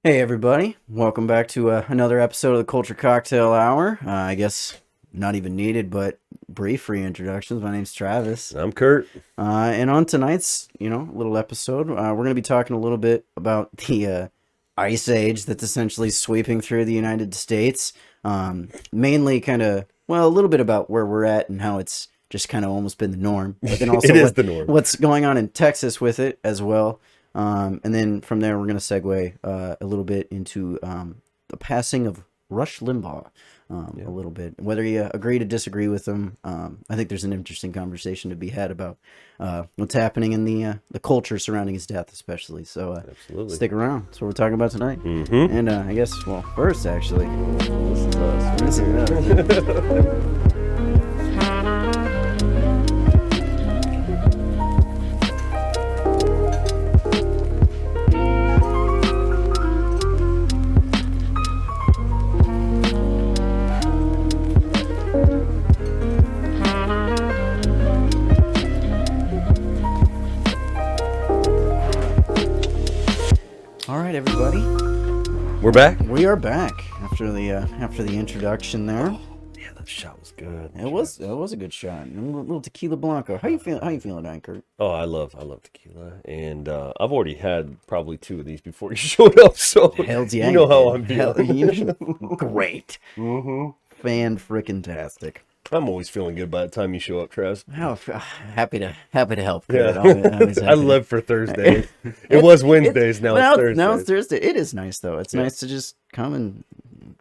Hey everybody, welcome back to another episode of the Culture Cocktail Hour. I guess not even needed, but brief reintroductions. My name's Travis. I'm Kurt. And on tonight's, little episode, we're going to be talking a little bit about the ice age that's essentially sweeping through the United States. Mainly a little bit about where we're at and how it's just kind of almost been the norm. But then also It is the norm. what's going on in Texas with it as well. And then from there, we're going to segue a little bit into the passing of Rush Limbaugh a little bit. Whether you agree to disagree with him, I think there's an interesting conversation to be had about what's happening in the culture surrounding his death, especially. So Absolutely. stick around. That's what we're talking about tonight. Mm-hmm. And I guess, well, first, actually. Listen to us. Listen to us. All right, everybody. We're back. We are back after the introduction there. Yeah, that shot was good. It was a good shot. A little tequila blanco. How you feeling, Kurt? Oh, I love tequila, and I've already had probably 2 of these before you showed up. So Hell's yeah, you know how did. I'm feeling. Great. Mm-hmm. Fan-frickin-tastic. I'm always feeling good by the time you show up, Travis. How happy to help. Yeah, Kurt. Always I happy live for Thursdays. It was Wednesdays, now it's Thursdays. Now it's Thursday. It is nice though. It's nice to just come and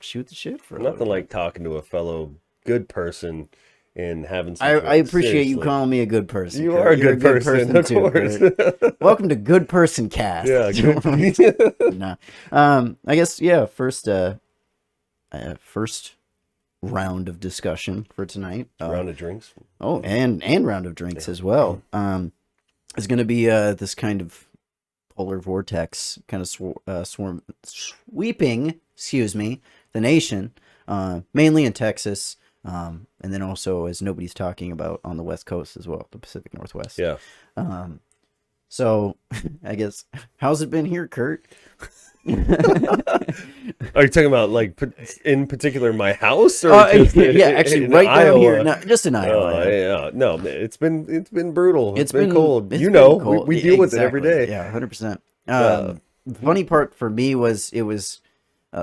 shoot the shit for a Nothing little like talking to a fellow good person and having some I appreciate you seriously. calling me a good person. You Kurt. are a You're good person, of course. Kurt. Welcome to Good Person Cast. Yeah, good. No. I guess first round of discussion for tonight. Round of drinks. Oh, and round of drinks as well. Is going to be this kind of polar vortex kind of sweeping, the nation, mainly in Texas, and then also as nobody's talking about on the West Coast as well, the Pacific Northwest. Yeah. So I guess how's it been here, Kurt? Are you talking about like in particular my house, or yeah, actually right down Iowa? here, no, just in Iowa. Yeah, no, it's been brutal. It's been cold. It's You been know, cold. we deal with it every Exactly. day. Yeah, 100%. Funny part for me was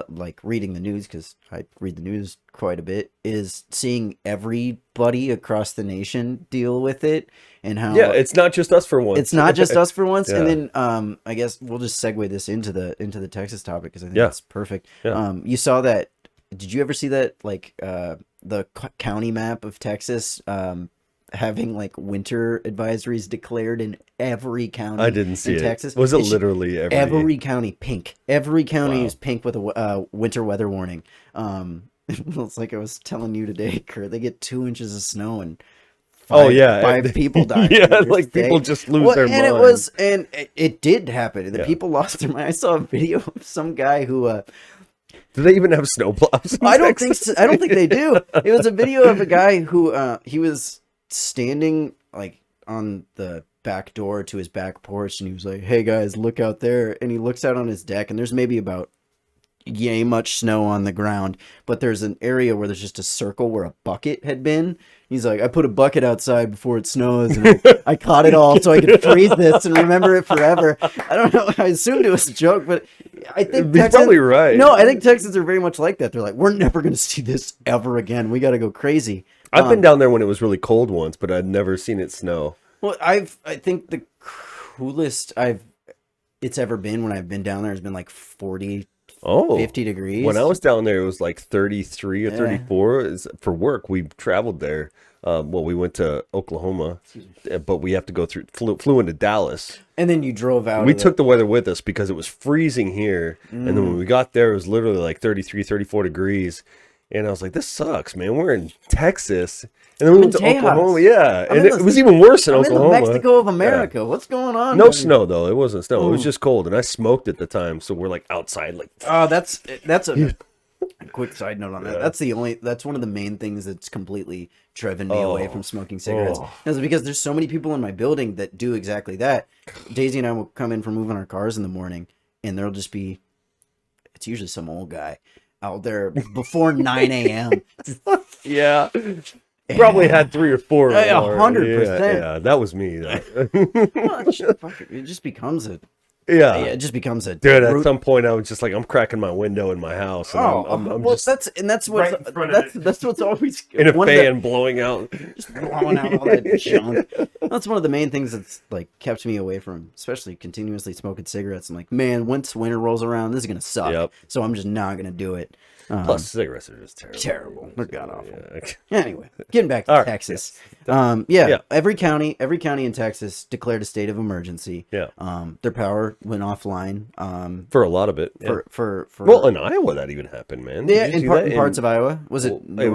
like reading the news, because I read the news quite a bit, is seeing everybody across the nation deal with it, and how it's not just us for once. it's not just us for once. Yeah. And then I guess we'll just segue this into the Texas topic, because I think it's perfect. Yeah. You saw that? Did you ever see that, like the county map of Texas having like winter advisories declared in every county? I didn't see in it. Texas. Was it literally every county pink? Every county Wow. is pink with a winter weather warning. It's like I was telling you today, Kurt. They get 2 inches of snow and five people died. Yeah, the like first day. people just lose their and mind. it did happen. The Yeah. people lost their mind. I saw a video of some guy who Do they even have snowplows? I don't think they do. It was a video of a guy who he was standing like on the back door to his back porch, and he was like, "Hey guys, look out there!" And he looks out on his deck, and there's maybe about yay much snow on the ground, but there's an area where there's just a circle where a bucket had been. He's like, "I put a bucket outside before it snows, and I caught it all so I could freeze this and remember it forever." I don't know. I assumed it was a joke, but I think He's probably right. No, I think Texans are very much like that. They're like, "We're never going to see this ever again. We got to go crazy." I've been down there when it was really cold once, but I'd never seen it snow. Well, I think the coolest it's ever been when I've been down there has been like 40, Oh, 50 degrees. When I was down there, it was like 33 or Yeah. 34. For work, we traveled there. We went to Oklahoma, but we have to go through, flew into Dallas. And then you drove out. We took the weather with us because it was freezing here. And then when we got there, it was literally like 33, 34 degrees. And I was like, this sucks, man. We're in Texas. And then we went to Tejas. Oklahoma. Yeah. I'm And in it the- was even worse in I'm in the Oklahoma. Mexico of America. What's going on? No snow, though. It wasn't snow. It was Ooh. just cold. And I smoked at the time. So we're like outside, like, Oh, that's a quick side note on that. Yeah. That's one of the main things that's completely driven me Oh. away from smoking cigarettes. Oh. Is because there's so many people in my building that do exactly that. Daisy and I will come in from moving our cars in the morning, and there'll just be it's usually some old guy out there before 9 a.m. Yeah. Probably had 3 or 4. Yeah, more. 100%. Yeah, that was me. Well, it just becomes a Yeah. it just becomes a Dude, at root- some point I was just like, I'm cracking my window in my house. And I'm well, just that's right what's in front of that's what's always in a one of the- fan blowing out. just blowing out all that junk. That's one of the main things that's like kept me away from, especially continuously smoking cigarettes. I'm like, man, once winter rolls around, this is gonna suck. Yep. So I'm just not gonna do it. Plus, cigarettes are just terrible. Terrible. They're god awful. Yeah. Anyway, getting back to All right, Texas. yes. Yeah, Yeah. every county in Texas declared a state of emergency. Yeah. Their power went offline. For a lot of it. Yeah. For Well, in Iowa that even happened, man. yeah, Did you in, see part, that? in parts of Iowa. Was it? Well,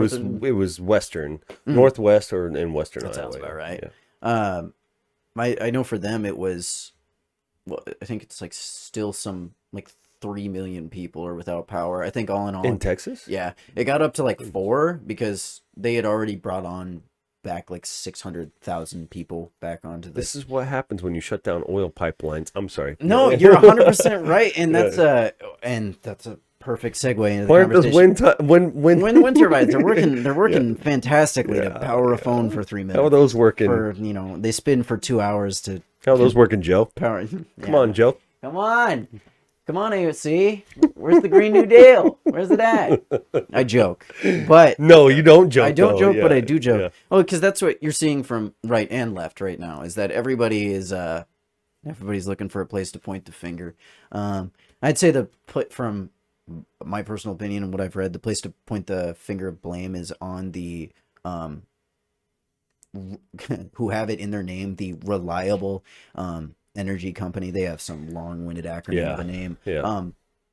it was western, northwest, or in western That Iowa. sounds about right. Yeah. I know for them it was, well, I think it's like still some like 3 million people are without power. I think all in all, In Texas? yeah, it got up to like 4 because they had already brought on back like 600,000 people back onto this. This is what happens when you shut down oil pipelines. I'm sorry. No, Yeah. you're 100% right, and that's Yeah. a perfect segue into the Why aren't those conversation. Wind turbines, they're working fantastically to Yeah, power a phone for 3 minutes. How are those working? For, they spin for 2 hours to How are those working, Joe? power. Come on, Joe. Come on. Come on, AOC. Where's the Green New Deal? Where's it at? I joke. But No, you don't joke. I don't though. joke, Yeah, but I do joke. yeah. Oh, because that's what you're seeing from right and left right now, is that everybody's looking for a place to point the finger. I'd say from my personal opinion and what I've read, the place to point the finger of blame is on the who have it in their name, the reliable energy company. They have some long-winded acronym of a name. Yeah.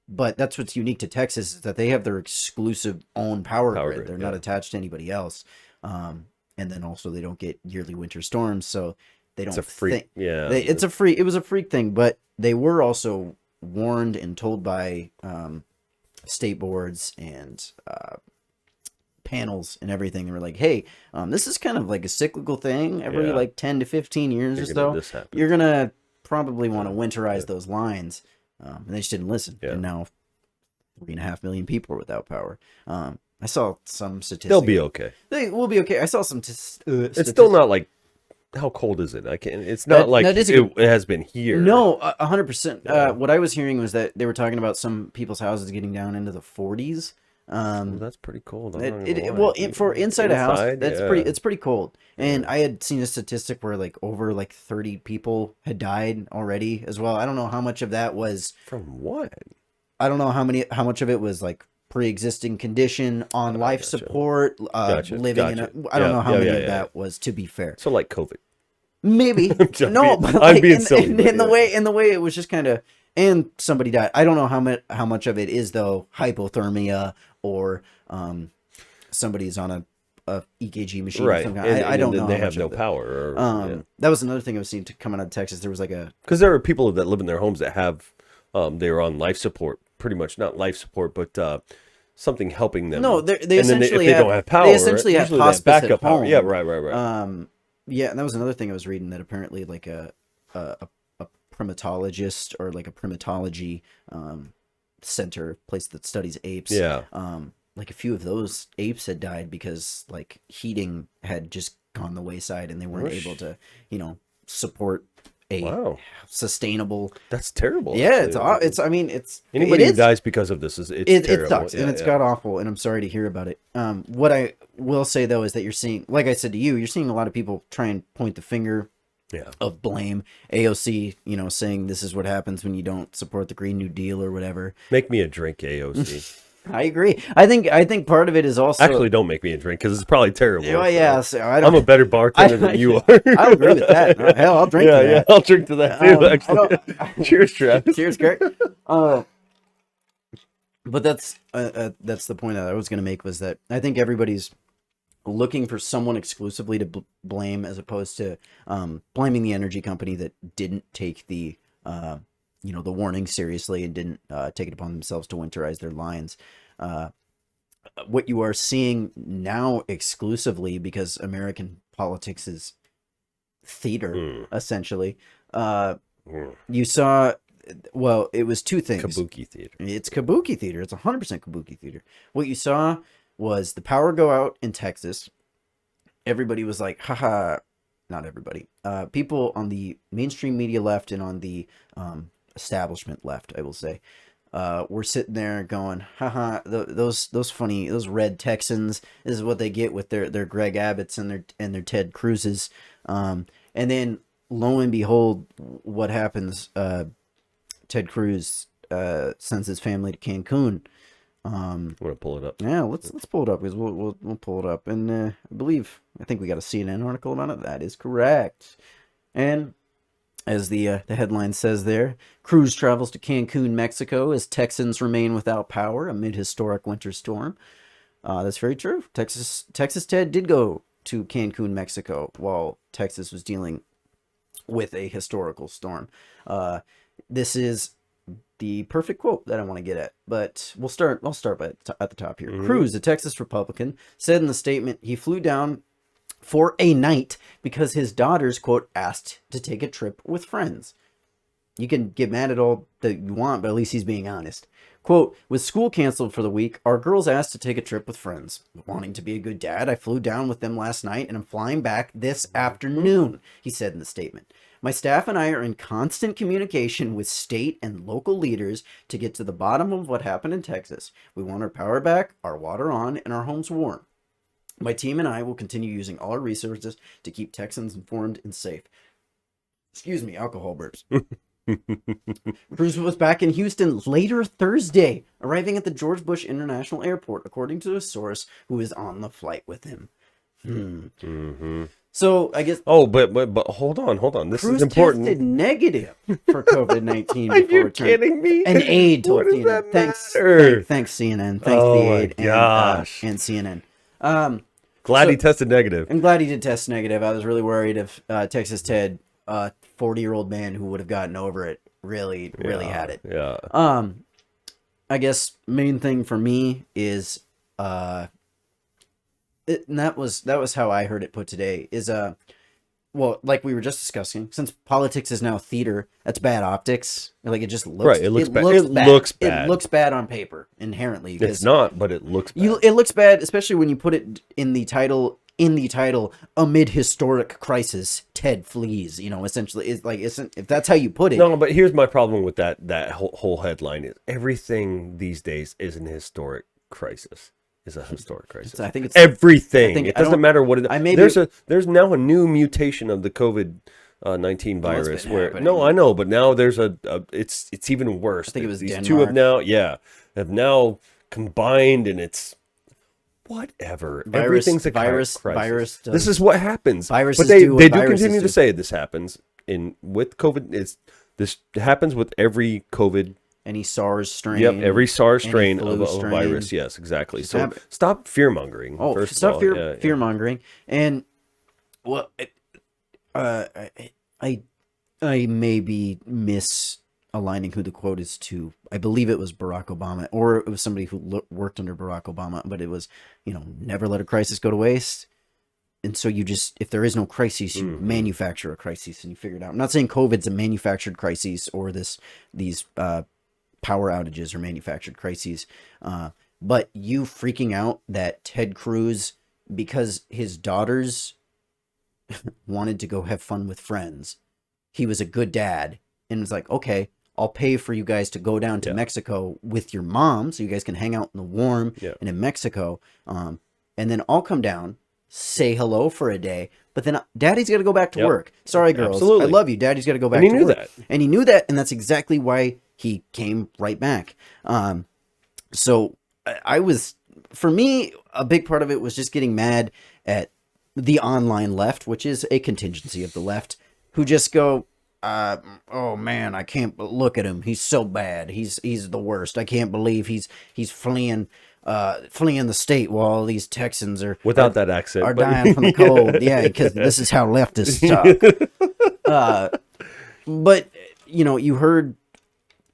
But that's what's unique to Texas, is that they have their exclusive own power grid. They're not yeah. attached to anybody else. And then also they don't get yearly winter storms, so they don't It's a freak. Yeah. it was a freak thing, but they were also warned and told by state boards and panels and everything. They were like, hey, this is kind of like a cyclical thing. Every Yeah. like 10 to 15 years or so, This happen. you're gonna probably want to winterize those lines. And they just didn't listen. Yeah. And now 3.5 million people are without power. I saw some statistics. They'll be okay. They will be okay. I saw some It's still not like. How cold is it? It's not like that is it has been here. No, 100%. Yeah. What I was hearing was that they were talking about some people's houses getting down into the 40s. Well, that's pretty cold. I'm not gonna lie. For inside a house, that's yeah. pretty. It's pretty cold. And I had seen a statistic where like over like 30 people had died already as well. I don't know how much of that was. From what? I don't know how much of it was like pre-existing condition on life gotcha. support, Gotcha. living in a. I don't Yeah, know how yeah, many yeah, of yeah. that was. To be fair, So like COVID. maybe Just no, being- but I'm like, being silly, but in the yeah. way it was just kind of, and somebody died. I don't know how much of it is though hypothermia or somebody's on a EKG machine. Right. Of some kind. And, I don't and know. They how have much no of it. power. Or, That was another thing I was seeing coming out of Texas. There was like a Because there are people that live in their homes that have, they are on life support, pretty much not life support, but something helping them. no. They And then essentially if they have, don't have power, They essentially have usually they have hospice at backup power. home. Yeah, right. Yeah, and that was another thing I was reading, that apparently like a primatologist or like a primatology center, place that studies apes. Yeah. Like a few of those apes had died because like heating had just gone the wayside and they weren't Whoosh. able to, support a Wow. sustainable. That's terrible. Yeah, actually. it's I mean, it's Anybody it who is. dies because of this is It terrible. sucks, Yeah, and it's yeah. god awful, and I'm sorry to hear about it. What I will say though is that you're seeing, like I said to you, you're seeing a lot of people try and point the finger Yeah. of blame. AOC, saying this is what happens when you don't support the Green New Deal or whatever. Make me a drink, AOC. I agree. I think part of it is also Actually, don't make me a drink because it's probably terrible. Oh, yeah, so I I'm don't. a better bartender than you are. I'll agree with that. Hell, I'll drink. Yeah, to yeah, that. I'll drink to that too. I Actually, cheers, Travis. Cheers, Kurt. But that's the point that I was going to make, was that I think everybody's looking for someone exclusively to blame, as opposed to blaming the energy company that didn't take the the warning seriously and didn't take it upon themselves to winterize their lines. What you are seeing now exclusively, because American politics is theater, essentially. You saw well, it was two things. Kabuki theater. It's Kabuki theater. It's 100% Kabuki theater. What you saw was the power go out in Texas. Everybody was like, haha. Not everybody. People on the mainstream media left and on the establishment left, I will say, were sitting there going, haha, those red Texans, this is what they get with their Greg Abbotts and their Ted Cruzes. And then lo and behold, what happens? Ted Cruz sends his family to Cancun. I'm gonna pull it up. Yeah, let's pull it up because we'll pull it up, and I think we got a CNN article about it. That is correct. And as the headline says there, Cruz travels to Cancun, Mexico, as Texans remain without power amid historic winter storm. That's very true. Texas Ted did go to Cancun, Mexico, while Texas was dealing with a historical storm. This is the perfect quote that I want to get at, but I'll start at the top here. Cruz, a Texas Republican, said in the statement he flew down for a night because his daughters, quote, asked to take a trip with friends. You can get mad at all that you want, but at least he's being honest. Quote, with school canceled for the week, our girls asked to take a trip with friends. Wanting to be a good dad, I flew down with them last night and I'm flying back this afternoon, he said in the statement. My staff and I are in constant communication with state and local leaders to get to the bottom of what happened in Texas. We want our power back, our water on, and our homes warm. My team and I will continue using all our resources to keep Texans informed and safe. Excuse me, alcohol burps. Cruz was back in Houston later Thursday, arriving at the George Bush International Airport, according to a source who is on the flight with him. So I guess. Oh, but hold on. This Cruz is important. Tested negative for COVID-19. Are you kidding me? An aide told What does CNN. that Thanks, matter? thanks CNN. Thanks Oh the my aide gosh. and CNN. Glad So- he tested negative. I'm glad he did test negative. I was really worried if Texas Ted, 40-year-old man who would have gotten over it, really had it. Yeah. I guess main thing for me is and that was how I heard it put today is well, like we were just discussing, since politics is now theater, that's bad optics. Like it just looks Right, it looks bad. Looks It bad. looks bad. It looks bad on paper inherently. It's not, but it looks bad. It looks bad, especially when you put it in the title. Amid historic crisis, Ted flees. You know, essentially, if that's how you put it. No, but here's my problem with that whole headline is everything these days is an historic crisis. Is a historic crisis. I think it's everything. It I doesn't matter what it I is. There's now a new mutation of the COVID-19 virus been where happening. no, I know, but now there's it's even worse. I think it was these Denmark. two have now combined, and it's whatever. Everything's a crisis. This is what happens. Viruses but they do do what viruses continue do. to say this happens with COVID. This happens with every COVID. Any SARS strain. Yep, every SARS any strain flu of a strain. virus. Yes, exactly. So have it. stop fear mongering. Oh, first stop of all. fear mongering. And well, I may be misaligning who the quote is to. I believe it was Barack Obama, or it was somebody who worked under Barack Obama. But it was, never let a crisis go to waste. And so if there is no crisis, you manufacture a crisis and you figure it out. I'm not saying COVID's a manufactured crisis or these power outages are manufactured crises. But you freaking out that Ted Cruz, because his daughters wanted to go have fun with friends, he was a good dad and was like, okay, I'll pay for you guys to go down to Mexico with your mom so you guys can hang out in the warm and in Mexico. And then I'll come down, say hello for a day, but then Daddy's got to go back to work. Sorry, girls. Absolutely. I love you. Daddy's got to go back And he to knew work. that. And he knew that, and that's exactly why he came right back. So for me, a big part of it was just getting mad at the online left, which is a contingency of the left, who just go, oh man, I can't look at him. He's so bad. He's the worst. I can't believe he's fleeing the state while all these Texans are Without that accent, are but- dying from the cold. Yeah, because this is how leftists talk. But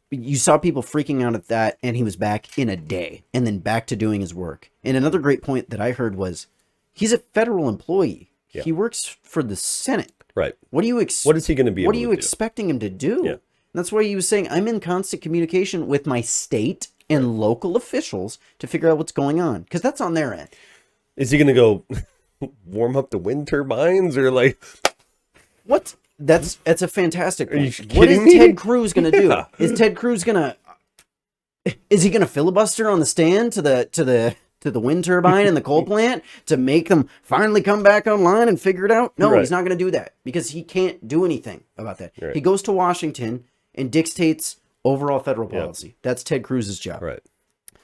you saw people freaking out at that, and he was back in a day, and then back to doing his work. And another great point that I heard was, he's a federal employee. Yeah. He works for the Senate. Right. What do you What is he going to be? What able are you to do? expecting him to do? Yeah. That's why he was saying, I'm in constant communication with my state and local officials to figure out what's going on, because that's on their end. Is he going to go warm up the wind turbines or like? What? That's a fantastic point. you What is kidding me? Ted Cruz going to do? Yeah. Is Ted Cruz going to... Is he going to filibuster on the stand to the wind turbine and the coal plant to make them finally come back online and figure it out? No, Right. he's not going to do that because he can't do anything about that. Right. He goes to Washington and dictates overall federal policy. That's Ted Cruz's job. Right.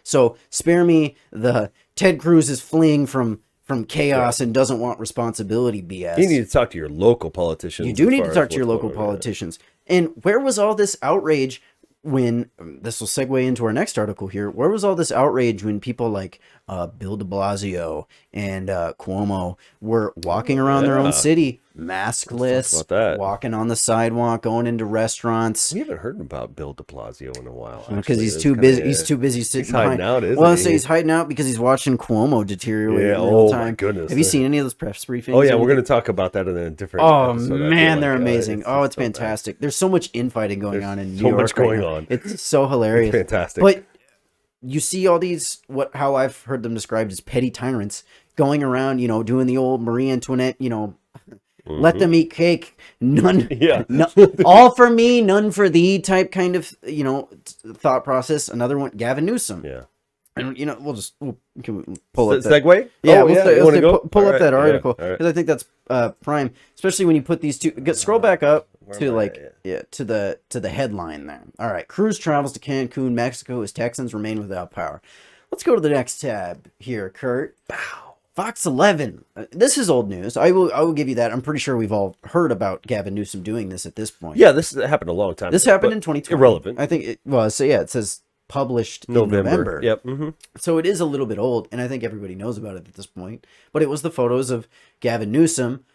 So spare me the Ted Cruz is fleeing from chaos and doesn't want responsibility BS. You need to talk to your local politicians. You do as need far to as talk to your what's local going on, yeah. politicians. And where was all this outrage when, this will segue into our next article here, where was all this outrage when people like Bill de Blasio and Cuomo were walking around their Yeah. own city, Let's maskless, talk about that. walking on the sidewalk, going into restaurants? We haven't heard about Bill de Blasio in a while. Because actually. he's It's too kinda- busy. He's too busy sitting He's hiding behind. out, isn't Well, I he? say he's hiding out because he's watching Cuomo deteriorate Yeah, in real oh my time. goodness. Have you seen any of those press briefings? Oh yeah, or we're anything? going to talk about that in a different. Oh episode, I feel man, like. they're amazing. It's Oh, it's so bad. fantastic. There's so much infighting going There's on in New so York much right going now. on. It's so hilarious. Fantastic. But you see all these how I've heard them described as petty tyrants going around, doing the old Marie Antoinette, let them eat cake, none, Yeah. no, all for me, none for thee type kind of thought process. Another one, Gavin Newsom. Yeah. And can we pull up that? Segue? Yeah, Oh, we'll yeah. say- You we'll wanna say go? pull All up right, that yeah, article all right. because I think that's prime, especially when you put these two. Scroll back up Where to am I like at? to the headline there. All right, Cruz travels to Cancun, Mexico as Texans remain without power. Let's go to the next tab here, Kurt. Fox 11. This is old news. I will give you that. I'm pretty sure we've all heard about Gavin Newsom doing this at this point. Yeah, this happened a long time This ago, happened but in 2020. Irrelevant. I think it was. So yeah, it says published in November. Yep. Mm-hmm. So it is a little bit old, and I think everybody knows about it at this point. But it was the photos of Gavin Newsom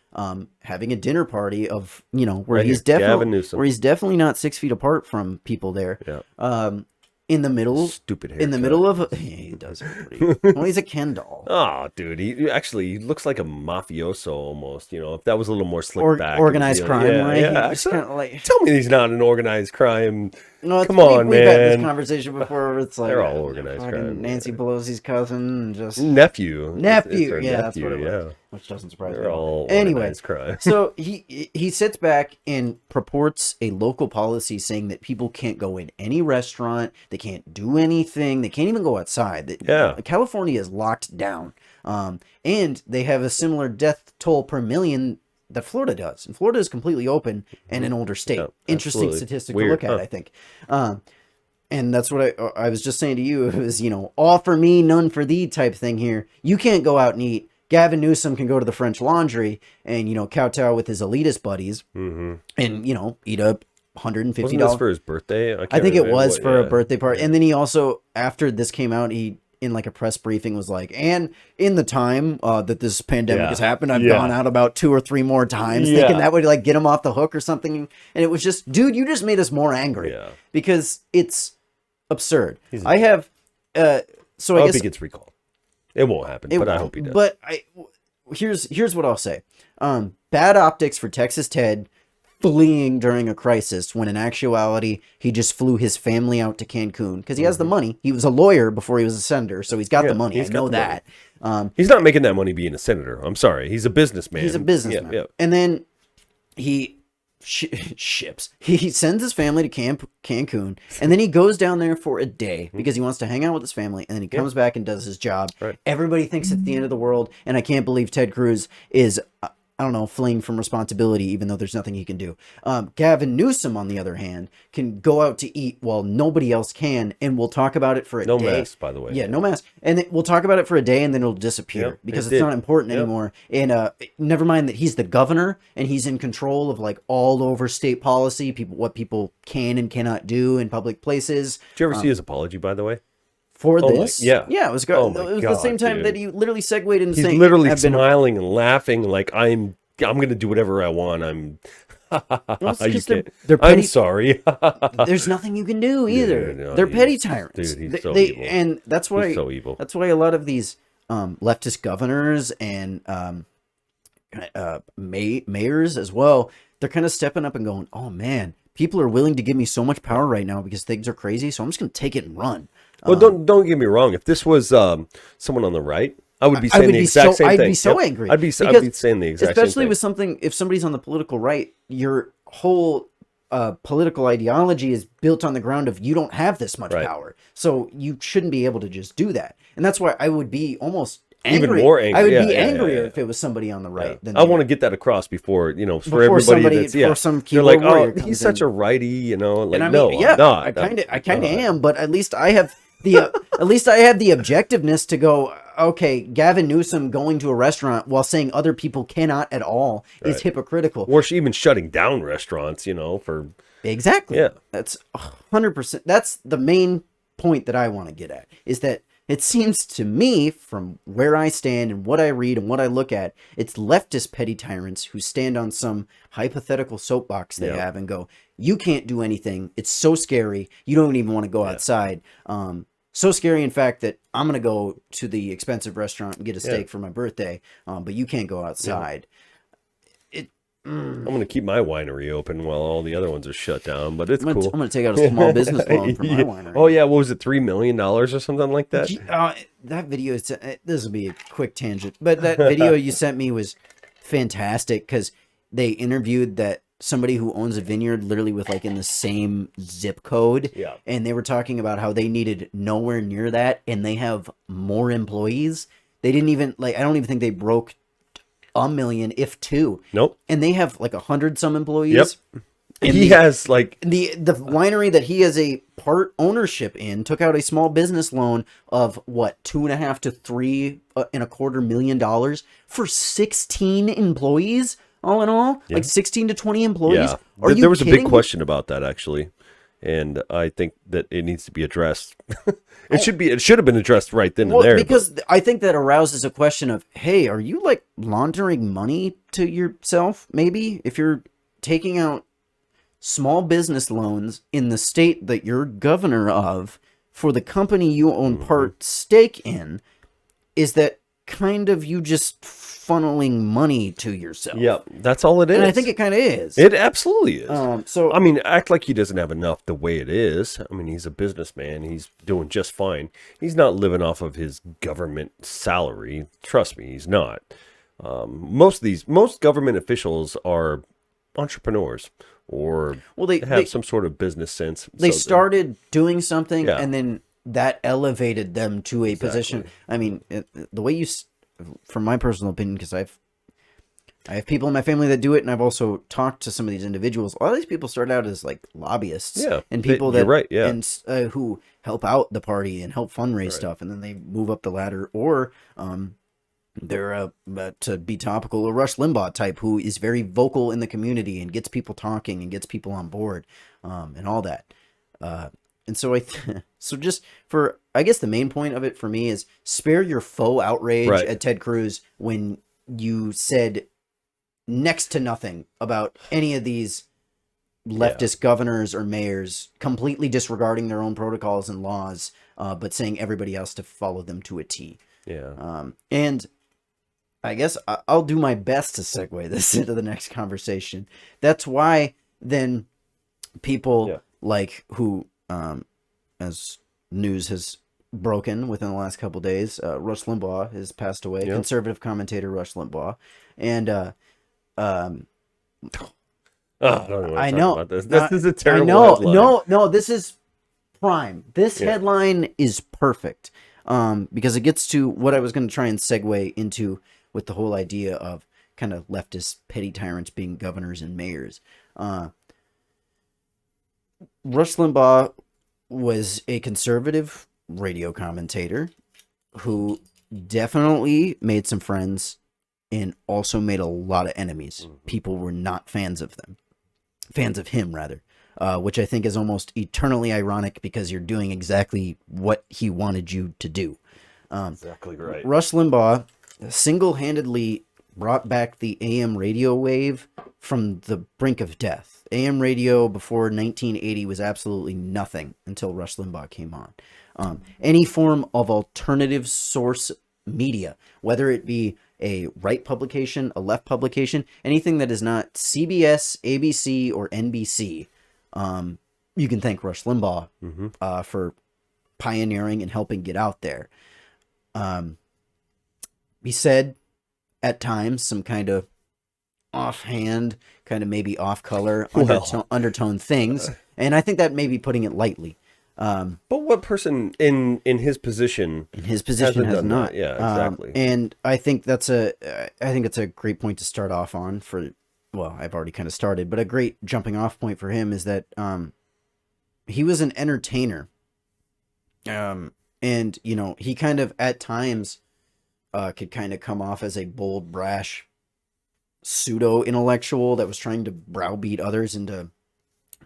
having a dinner party of where Right he's here, Gavin definitely Newsom. where he's definitely not 6 feet apart from people there. Yeah. In the middle, Stupid hair. in the middle of he does it pretty. Well, he's a Ken doll. Oh, dude, he looks like a mafioso almost. If that was a little more slick back, Organized it would be crime, yeah, right? Yeah, Just kinda like. tell me he's not an organized crime. No, Come on, we've had this man. conversation before. Where it's like They're all organized fucking crime. Nancy Pelosi's cousin, and just Nephew. It's her yeah, that's what it was. Yeah. Which doesn't surprise me. They're at all. all Anyway, organized crime. so he sits back and purports a local policy saying that people can't go in any restaurant, they can't do anything, they can't even go outside. Yeah. California is locked down, and they have a similar death toll per million that Florida does. And Florida is completely open and an older state. Yeah, Interesting absolutely. statistic Weird, to look at, huh? I think. And that's what I was just saying to you. It was, all for me, none for thee type thing here. You can't go out and eat. Gavin Newsom can go to the French Laundry and, kowtow with his elitist buddies Mm-hmm. and, eat a $150. Wasn't this for his birthday? I can't think it remember was what- for a yeah. birthday party. And then he also, after this came out, he, in like a press briefing, was like, and in the time that this pandemic Yeah. has happened, I've Yeah. gone out about 2 or 3 more times, Yeah. thinking that would like get him off the hook or something. And it was just, dude, you just made us more angry Yeah. because it's absurd. He's a I have, so I I hope guess he gets recalled. It won't happen, but I won't, hope he does. But here's what I'll say. Bad optics for Texas Ted fleeing during a crisis when in actuality he just flew his family out to Cancun because he has the money. He was a lawyer before he was a senator, so he's got Yeah, the money. I he's got know the money. that. He's not making that money being a senator. I'm sorry. He's a businessman. He's a businessman. Yeah. And then he ships. He sends his family to Cancun, and then he goes down there for a day because he wants to hang out with his family, and then he comes back and does his job. Right. Everybody thinks it's the end of the world, and I can't believe Ted Cruz is, I don't know, fleeing from responsibility, even though there's nothing he can do. Gavin Newsom, on the other hand, can go out to eat while nobody else can, and we'll talk about it for a No day. mask, by the way. Yeah, no mask. And we'll talk about it for a day, and then it'll disappear Yep, because it it's did. not important Yep. anymore. And never mind that he's the governor, and he's in control of like all over state policy, what people can and cannot do in public places. Did you ever see his apology, by the way? For Oh my- this, yeah. it was good. Oh my it was God, the same time dude. that he literally segued into He's saying, literally "I've been smiling and laughing like I'm going to do whatever I want. it's You 'cause can't- they're I'm petty- sorry. There's nothing you can do either. no, They're petty he's- tyrants. dude, he's They- so they- evil. and that's why He's so evil. That's why a lot of these leftist governors and mayors as well, they're kind of stepping up and going, "Oh man, people are willing to give me so much power right now because things are crazy. So I'm just going to take it and run. Well, don't get me wrong. If this was someone on the right, I would be saying the exact same thing. I'd be so angry. I'd be saying the exact same thing. Especially with something, if somebody's on the political right, your whole political ideology is built on the ground of you don't have this much power. So you shouldn't be able to just do that. And that's why I would be almost angry. Even more angry. I would be angrier if it was somebody on the right. Than I want to get that across before, for everybody that's, some they're like, warrior he's such a righty, like, and no, I'm not. I kind of am, but at least I have the objectiveness to go, okay, Gavin Newsom going to a restaurant while saying other people cannot at all is hypocritical. Or even shutting down restaurants, for... Exactly. Yeah. That's 100%. That's the main point that I want to get at, is that it seems to me, from where I stand and what I read and what I look at, it's leftist petty tyrants who stand on some hypothetical soapbox they have and go, you can't do anything. It's so scary. You don't even want to go outside. So scary, in fact, that I'm going to go to the expensive restaurant and get a steak for my birthday, but you can't go outside. I'm going to keep my winery open while all the other ones are shut down, but it's cool. I'm going to take out a small business loan for my winery. Oh, yeah. What was it? $3 million or something like that? That video, this will be a quick tangent, but that video you sent me was fantastic because they interviewed somebody who owns a vineyard literally with in the same zip code. Yeah. And they were talking about how they needed nowhere near that, and they have more employees. They didn't even, I don't even think they broke $1 million, if two. Nope. And they have 100 some employees. Yep. And he has the winery that he has a part ownership in took out a small business loan of $2.5 to $3.25 million for 16 employees. All in all, 16 to 20 employees. Yeah. There was a big question about that, actually, and I think that it needs to be addressed. It should have been addressed right then and there. Because I think that arouses a question of, hey, are you laundering money to yourself? Maybe if you're taking out small business loans in the state that you're governor of for the company you own part stake in, is that kind of you just funneling money to yourself? Yeah, that's all it is. And I think it kind of is. It absolutely is. So I mean, act like he doesn't have enough the way it is. I mean, he's a businessman. He's doing just fine. He's not living off of his government salary. Trust me, he's not. Most government officials are entrepreneurs or they have some sort of business sense. They started doing something and then that elevated them to a position. I mean, the way from my personal opinion, because I have people in my family that do it, and I've also talked to some of these individuals. A lot of these people start out as lobbyists, and people and who help out the party and help fundraise stuff, and then they move up the ladder, or they're to be topical, a Rush Limbaugh type who is very vocal in the community and gets people talking and gets people on board, and all that. And so so just for, I guess the main point of it for me is spare your faux outrage at Ted Cruz when you said next to nothing about any of these leftist governors or mayors, completely disregarding their own protocols and laws, but saying everybody else to follow them to a T. Yeah. And I guess I'll do my best to segue this into the next conversation. That's why then people who, as news has broken within the last couple days, Rush Limbaugh has passed away. Conservative commentator Rush Limbaugh, and I don't know. I know about this. This is a terrible headline. No, this is prime. This headline is perfect, because it gets to what I was going to try and segue into with the whole idea of kind of leftist petty tyrants being governors and mayors. Rush Limbaugh was a conservative radio commentator who definitely made some friends and also made a lot of enemies. People were not fans of him rather, which I think is almost eternally ironic because you're doing exactly what he wanted you to do. Exactly right. Rush Limbaugh single-handedly brought back the AM radio wave from the brink of death. AM radio before 1980 was absolutely nothing until Rush Limbaugh came on. Any form of alternative source media, whether it be a right publication, a left publication, anything that is not CBS, ABC, or NBC, you can thank Rush Limbaugh Mm-hmm. for pioneering and helping get out there. He said at times some kind of offhand, kind of maybe off color, undertone things, and I think that may be putting it lightly. But what person in his position Has done not. that? Yeah, exactly. And I think it's a great point to start off on for. Well, I've already kind of started, but a great jumping off point for him is that he was an entertainer. And he kind of at times could kind of come off as a bold, brash, pseudo intellectual that was trying to browbeat others into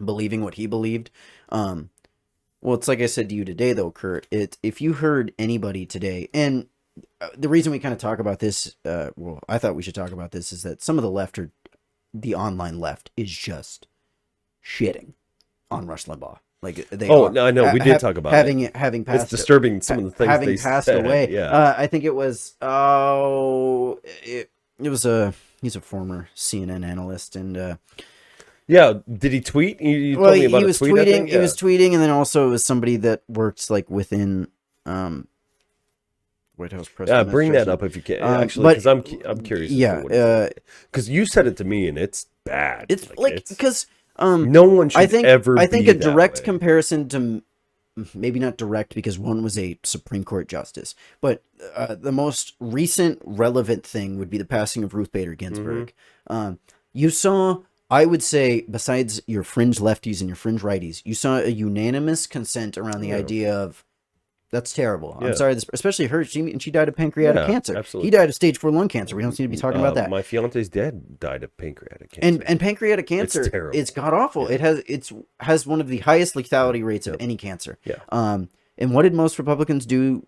believing what he believed. Well, it's like I said to you today, though, Kurt. If you heard anybody today, and the reason we kind of talk about this, I thought we should talk about this, is that some of the left, or the online left, is just shitting on Rush Limbaugh. Like they. Oh, no, I know. We did talk about having it. Having passed. It's disturbing some of the things having they passed said. away. Yeah. I think it was. It was he's a former CNN analyst, and Yeah, did he tweet? You told me about he was a tweet, I think? tweeting. He was tweeting, and then also it was somebody that works like within White House press. Bring that up if you can, actually, because I'm curious. Yeah, because you said it to me, and it's bad. it's like because no one should I think ever. I think be a direct that way. comparison to, maybe not direct because one was a Supreme Court justice, but the most recent relevant thing would be the passing of Ruth Bader Ginsburg. You saw, I would say, besides your fringe lefties and your fringe righties, you saw a unanimous consent around the idea of, that's terrible. I'm sorry, especially her. She died of pancreatic cancer. Absolutely. He died of stage 4 lung cancer. We don't need to be talking about that. My fiance's dad died of pancreatic cancer. And pancreatic cancer, It's terrible. it's god awful. Yeah. It has one of the highest lethality rates of any cancer. Yeah. And what did most Republicans do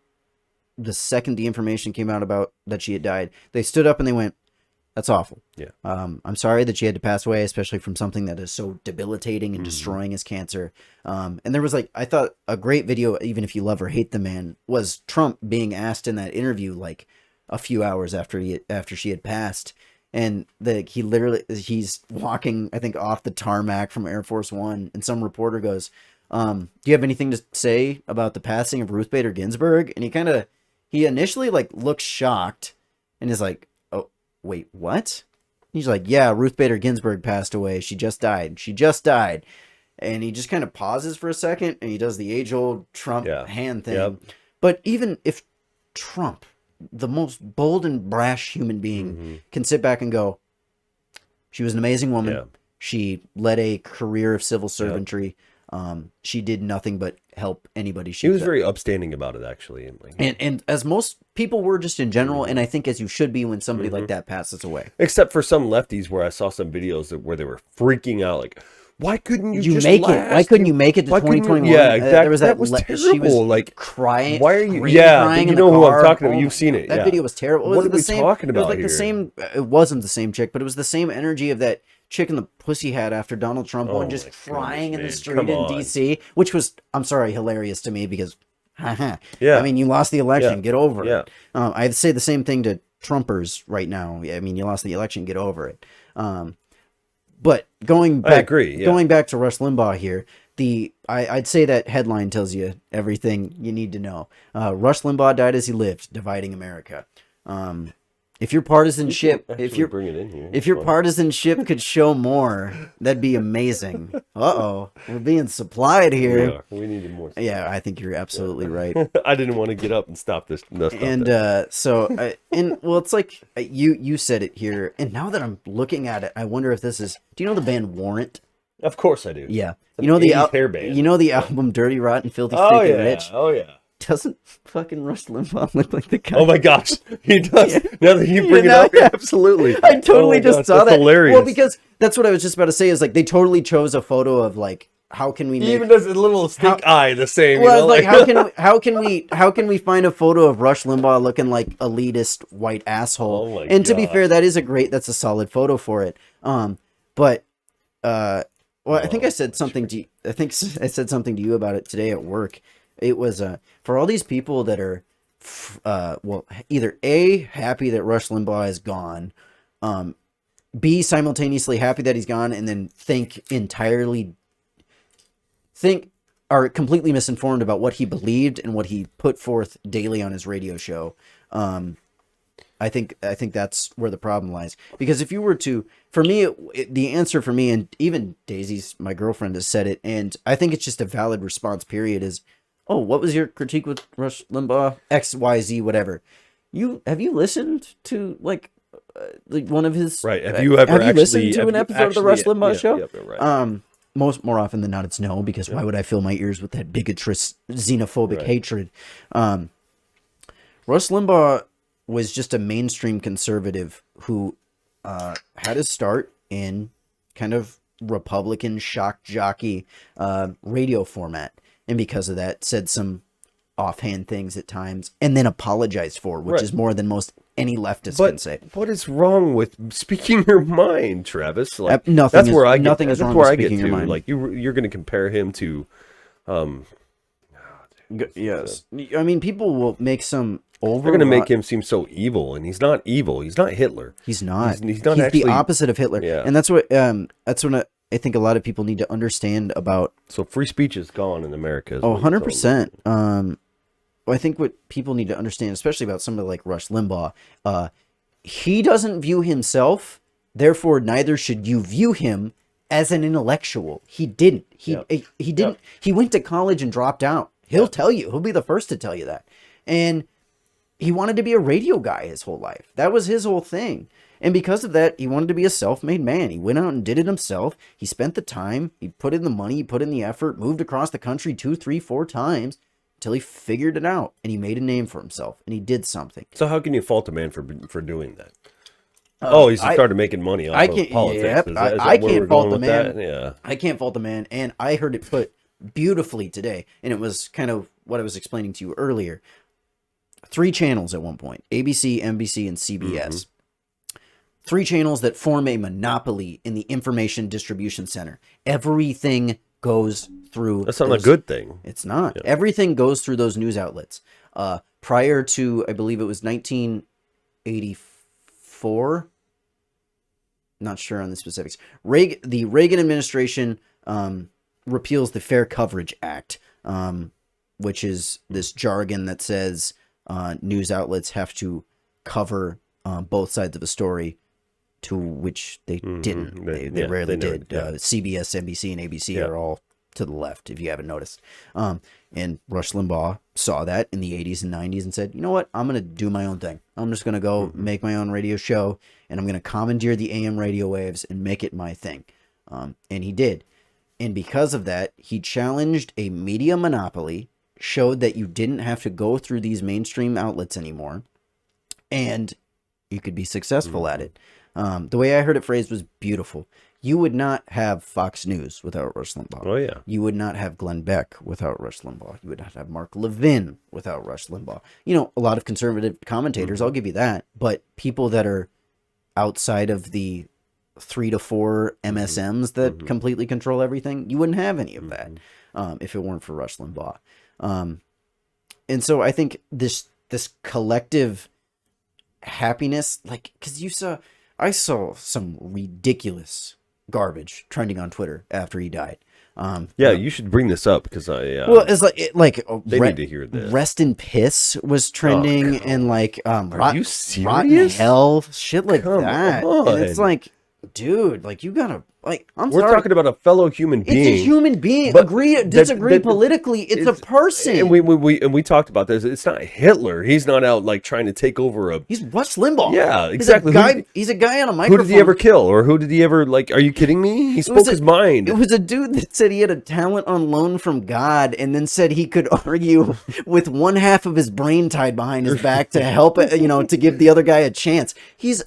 the second the information came out about that she had died? They stood up and they went, "That's awful. Yeah. I'm sorry that she had to pass away, especially from something that is so debilitating and destroying as cancer." And there was I thought a great video, even if you love or hate the man, was Trump being asked in that interview like a few hours after she had passed. And he's walking, I think, off the tarmac from Air Force One, and some reporter goes, "Do you have anything to say about the passing of Ruth Bader Ginsburg?" And he initially looks shocked, and is like, "Oh, wait, what?" And he's like, "Yeah, Ruth Bader Ginsburg passed away. She just died. She just died." And he just kind of pauses for a second, and he does the age-old Trump hand thing. Yep. But even if Trump, the most bold and brash human being, can sit back and go, "She was an amazing woman. Yeah. She led a career of civil servantry. She did nothing but help anybody she He was could." very upstanding about it, actually. And as most people were just in general, and I think as you should be when somebody like that passes away. Except for some lefties where I saw some videos where they were freaking out, like, why couldn't you just make last? it? Why couldn't you make it to Why couldn't you- 2021? Yeah, exactly. There was that was she was terrible. crying. Why are you? screaming, Yeah, crying you in know the who I'm car. talking about. Oh You've seen it. That Yeah. video was terrible. What are we talking It was about like here? the same. It wasn't the same chick, but it was the same energy of that chick in the pussy hat after Donald Trump won, just my crying in the goodness, street man. in Come on. DC, which was, I'm sorry, hilarious to me because, Yeah. I mean, you lost the election, Yeah. get over Yeah. it. I'd say the same thing to Trumpers right now. I mean, you lost the election, get over it. But going back, I agree. Yeah. going back to Rush Limbaugh here, I'd say that headline tells you everything you need to know. Rush Limbaugh died as he lived, dividing America. If your partisanship, Bring it in here. if your partisanship could show more, that'd be amazing. We're being supplied here. We needed more. Yeah, I think you're absolutely right. I didn't want to get up and stop this. And it's like you said it here, and now that I'm looking at it, I wonder if this is. Do you know the band Warrant? Of course I do. Yeah, It's you know an the 80s hair band. You know the album Dirty Rotten Filthy Oh Thick yeah. and Rich. Oh yeah. Doesn't fucking Rush Limbaugh look like the guy? Oh my gosh, he does. Yeah. Now that you bring You know, it up, yeah. absolutely. I totally Oh my just gosh, saw that's that. Hilarious. Well, because that's what I was just about to say. Is they totally chose a photo of how can we he make. even does a little stink eye the same. Well, you know, how can we find a photo of Rush Limbaugh looking like elitist white asshole? Oh my and to be God. fair, that's a solid photo for it. I think I said something to you. I think I said something to you about it today at work. It was for all these people that are, either A, happy that Rush Limbaugh is gone, B, simultaneously happy that he's gone, and then think entirely are completely misinformed about what he believed and what he put forth daily on his radio show. I think that's where the problem lies. Because if you were to, for me, the answer for me, and even Daisy's, my girlfriend, has said it, and I think it's just a valid response, period, is, oh, what was your critique with Rush Limbaugh? X, Y, Z, whatever. Have you listened to, like one of his... Right. Have you ever listened to an episode of the Rush Limbaugh show? Yeah, right. More often than not, it's no, because why would I fill my ears with that bigotrous, xenophobic hatred? Rush Limbaugh was just a mainstream conservative who had his start in kind of Republican shock jockey radio format, and because of that said some offhand things at times and then apologized for, which is more than most any leftist can say. What is wrong with speaking your mind, Travis? Like, nothing that's is, where I get, nothing is that's wrong where with I get speaking to. your mind. Like you're going to compare him to yes. I mean, people will make some over. They're going to make him seem so evil, and he's not evil. He's not Hitler. He's not. He's not He's actually the opposite of Hitler. Yeah. And that's what I think a lot of people need to understand about. So free speech is gone in America. Oh, 100%. I think what people need to understand, especially about somebody like Rush Limbaugh, he doesn't view himself, therefore neither should you view him as an intellectual. He didn't. He didn't. He went to college and dropped out. He'll tell you. He'll be the first to tell you that. And he wanted to be a radio guy his whole life. That was his whole thing. And because of that, he wanted to be a self-made man. He went out and did it himself. He spent the time. He put in the money. He put in the effort. Moved across the country 2, 3, 4 times until he figured it out. And he made a name for himself. And he did something. So how can you fault a man for doing that? He started making money off of politics. Yep, Is that I where can't we're fault going the with man. that? Yeah. I can't fault the man. And I heard it put beautifully today. And it was kind of what I was explaining to you earlier. 3 channels at one point: ABC, NBC, and CBS. Mm-hmm. 3 channels that form a monopoly in the information distribution center. Everything goes through. That's not a good thing. It's not. Yeah. Everything goes through those news outlets. Prior to, I believe it was 1984. Not sure on the specifics. The Reagan administration repeals the Fair Coverage Act, which is this jargon that says news outlets have to cover both sides of a story, to which they didn't. They rarely did. CBS, NBC, and ABC are all to the left, if you haven't noticed. And Rush Limbaugh saw that in the 80s and 90s and said, you know what? I'm going to do my own thing. I'm just going to go make my own radio show, and I'm going to commandeer the AM radio waves and make it my thing. And he did. And because of that, he challenged a media monopoly, showed that you didn't have to go through these mainstream outlets anymore, and you could be successful at it. The way I heard it phrased was beautiful. You would not have Fox News without Rush Limbaugh. Oh, yeah. You would not have Glenn Beck without Rush Limbaugh. You would not have Mark Levin without Rush Limbaugh. You know, a lot of conservative commentators, I'll give you that, but people that are outside of the 3 to 4 MSMs that completely control everything, you wouldn't have any of that if it weren't for Rush Limbaugh. And so I think this collective happiness, like, because I saw some ridiculous garbage trending on Twitter after he died. You should bring this up because well, it's like they need to hear this. Rest in Piss was trending, and like are you serious? Rotten Hell, shit like that. On. And it's like, dude, like, you gotta, like, We're talking about a fellow human being. It's a human being. But Disagree politically. It's a person. And we talked about this. It's not Hitler. He's not out like trying to take over a. He's Rush Limbaugh. Yeah, exactly. He's a guy on a microphone. Who did he ever kill, or who did he ever like? Are you kidding me? He spoke his mind. It was a dude that said he had a talent on loan from God, and then said he could argue with one half of his brain tied behind his back to help, to give the other guy a chance. He's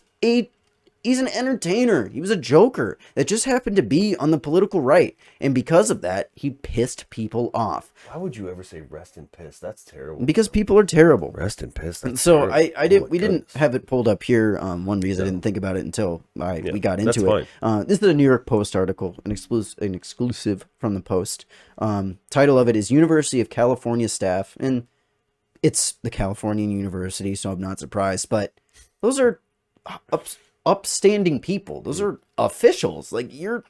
an entertainer. He was a joker that just happened to be on the political right. And because of that, he pissed people off. Why would you ever say rest in piss? That's terrible. Because people are terrible. Rest in piss. That's so terrible. We didn't have it pulled up here. One, because I didn't think about it until we got into it. This is a New York Post article, an exclusive from the Post. Title of it is University of California Staff. And it's the Californian University, so I'm not surprised. But those are upstanding people. Those are officials. Like, you're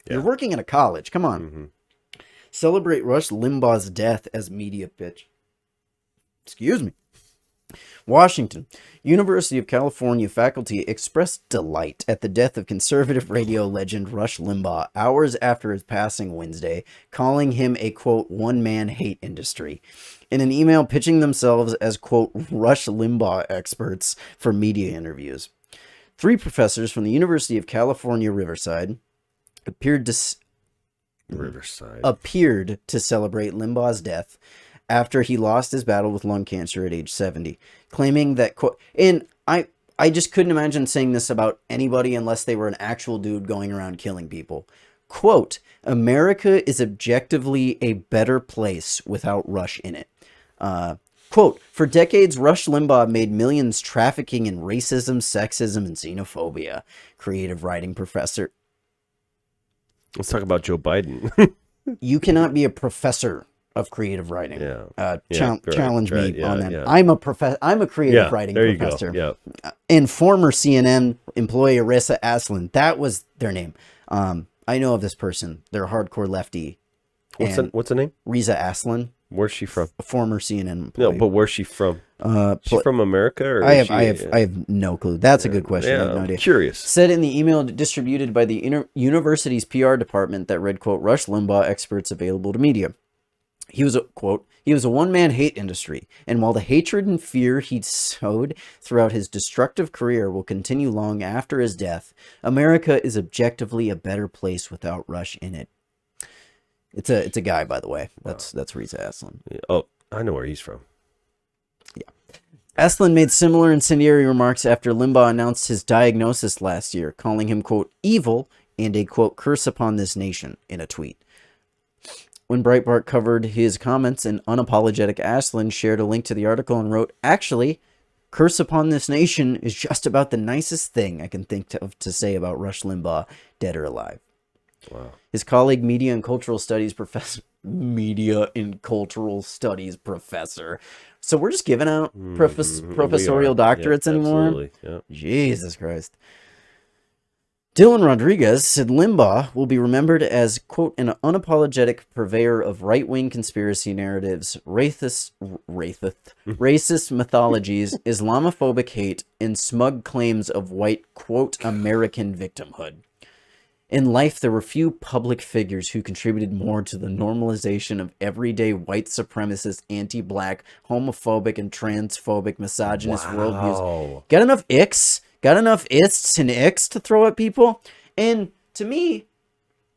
working at a college. Come on. Celebrate Rush Limbaugh's death as media pitch. Excuse me. Washington. University of California faculty expressed delight at the death of conservative radio legend Rush Limbaugh hours after his passing Wednesday, calling him a, quote, one-man hate industry. In an email pitching themselves as, quote, Rush Limbaugh experts for media interviews. 3 professors from the University of California, Riverside appeared to celebrate Limbaugh's death after he lost his battle with lung cancer at age 70, claiming that, quote, and I just couldn't imagine saying this about anybody unless they were an actual dude going around killing people. Quote, America is objectively a better place without Rush in it. Quote, for decades, Rush Limbaugh made millions trafficking in racism, sexism, and xenophobia. Creative writing professor. Let's talk about Joe Biden. You cannot be a professor of creative writing. Challenge me on that. Yeah. I'm a creative writing professor. Yeah. And former CNN employee Risa Aslan, that was their name. I know of this person. They're a hardcore lefty. What's the name? Risa Aslan. Where's she from? A former CNN employee. No, but where's she from? She's from America, or I have no clue. That's a good question. Yeah, I have no idea. I'm curious. Said in the email distributed by the university's PR department that read, quote, Rush Limbaugh experts available to media. He was a, quote, he was a one-man hate industry, and while the hatred and fear he sowed throughout his destructive career will continue long after his death, America is objectively a better place without Rush in it. It's a guy, by the way. That's Risa Aslan. Oh, I know where he's from. Yeah. Aslan made similar incendiary remarks after Limbaugh announced his diagnosis last year, calling him, quote, evil and a, quote, curse upon this nation in a tweet. When Breitbart covered his comments, an unapologetic Aslan shared a link to the article and wrote, actually, curse upon this nation is just about the nicest thing I can think of to say about Rush Limbaugh, dead or alive. Wow. His colleague, media and cultural studies professor. So we're just giving out professorial doctorates anymore? Absolutely. Yeah. Jesus Christ. Dylan Rodriguez said Limbaugh will be remembered as, quote, an unapologetic purveyor of right-wing conspiracy narratives, racist mythologies, Islamophobic hate, and smug claims of white, quote, American victimhood. In life, there were few public figures who contributed more to the normalization of everyday white supremacist, anti-black, homophobic, and transphobic misogynist worldviews. Got enough icks? Got enough ists and icks to throw at people? And to me,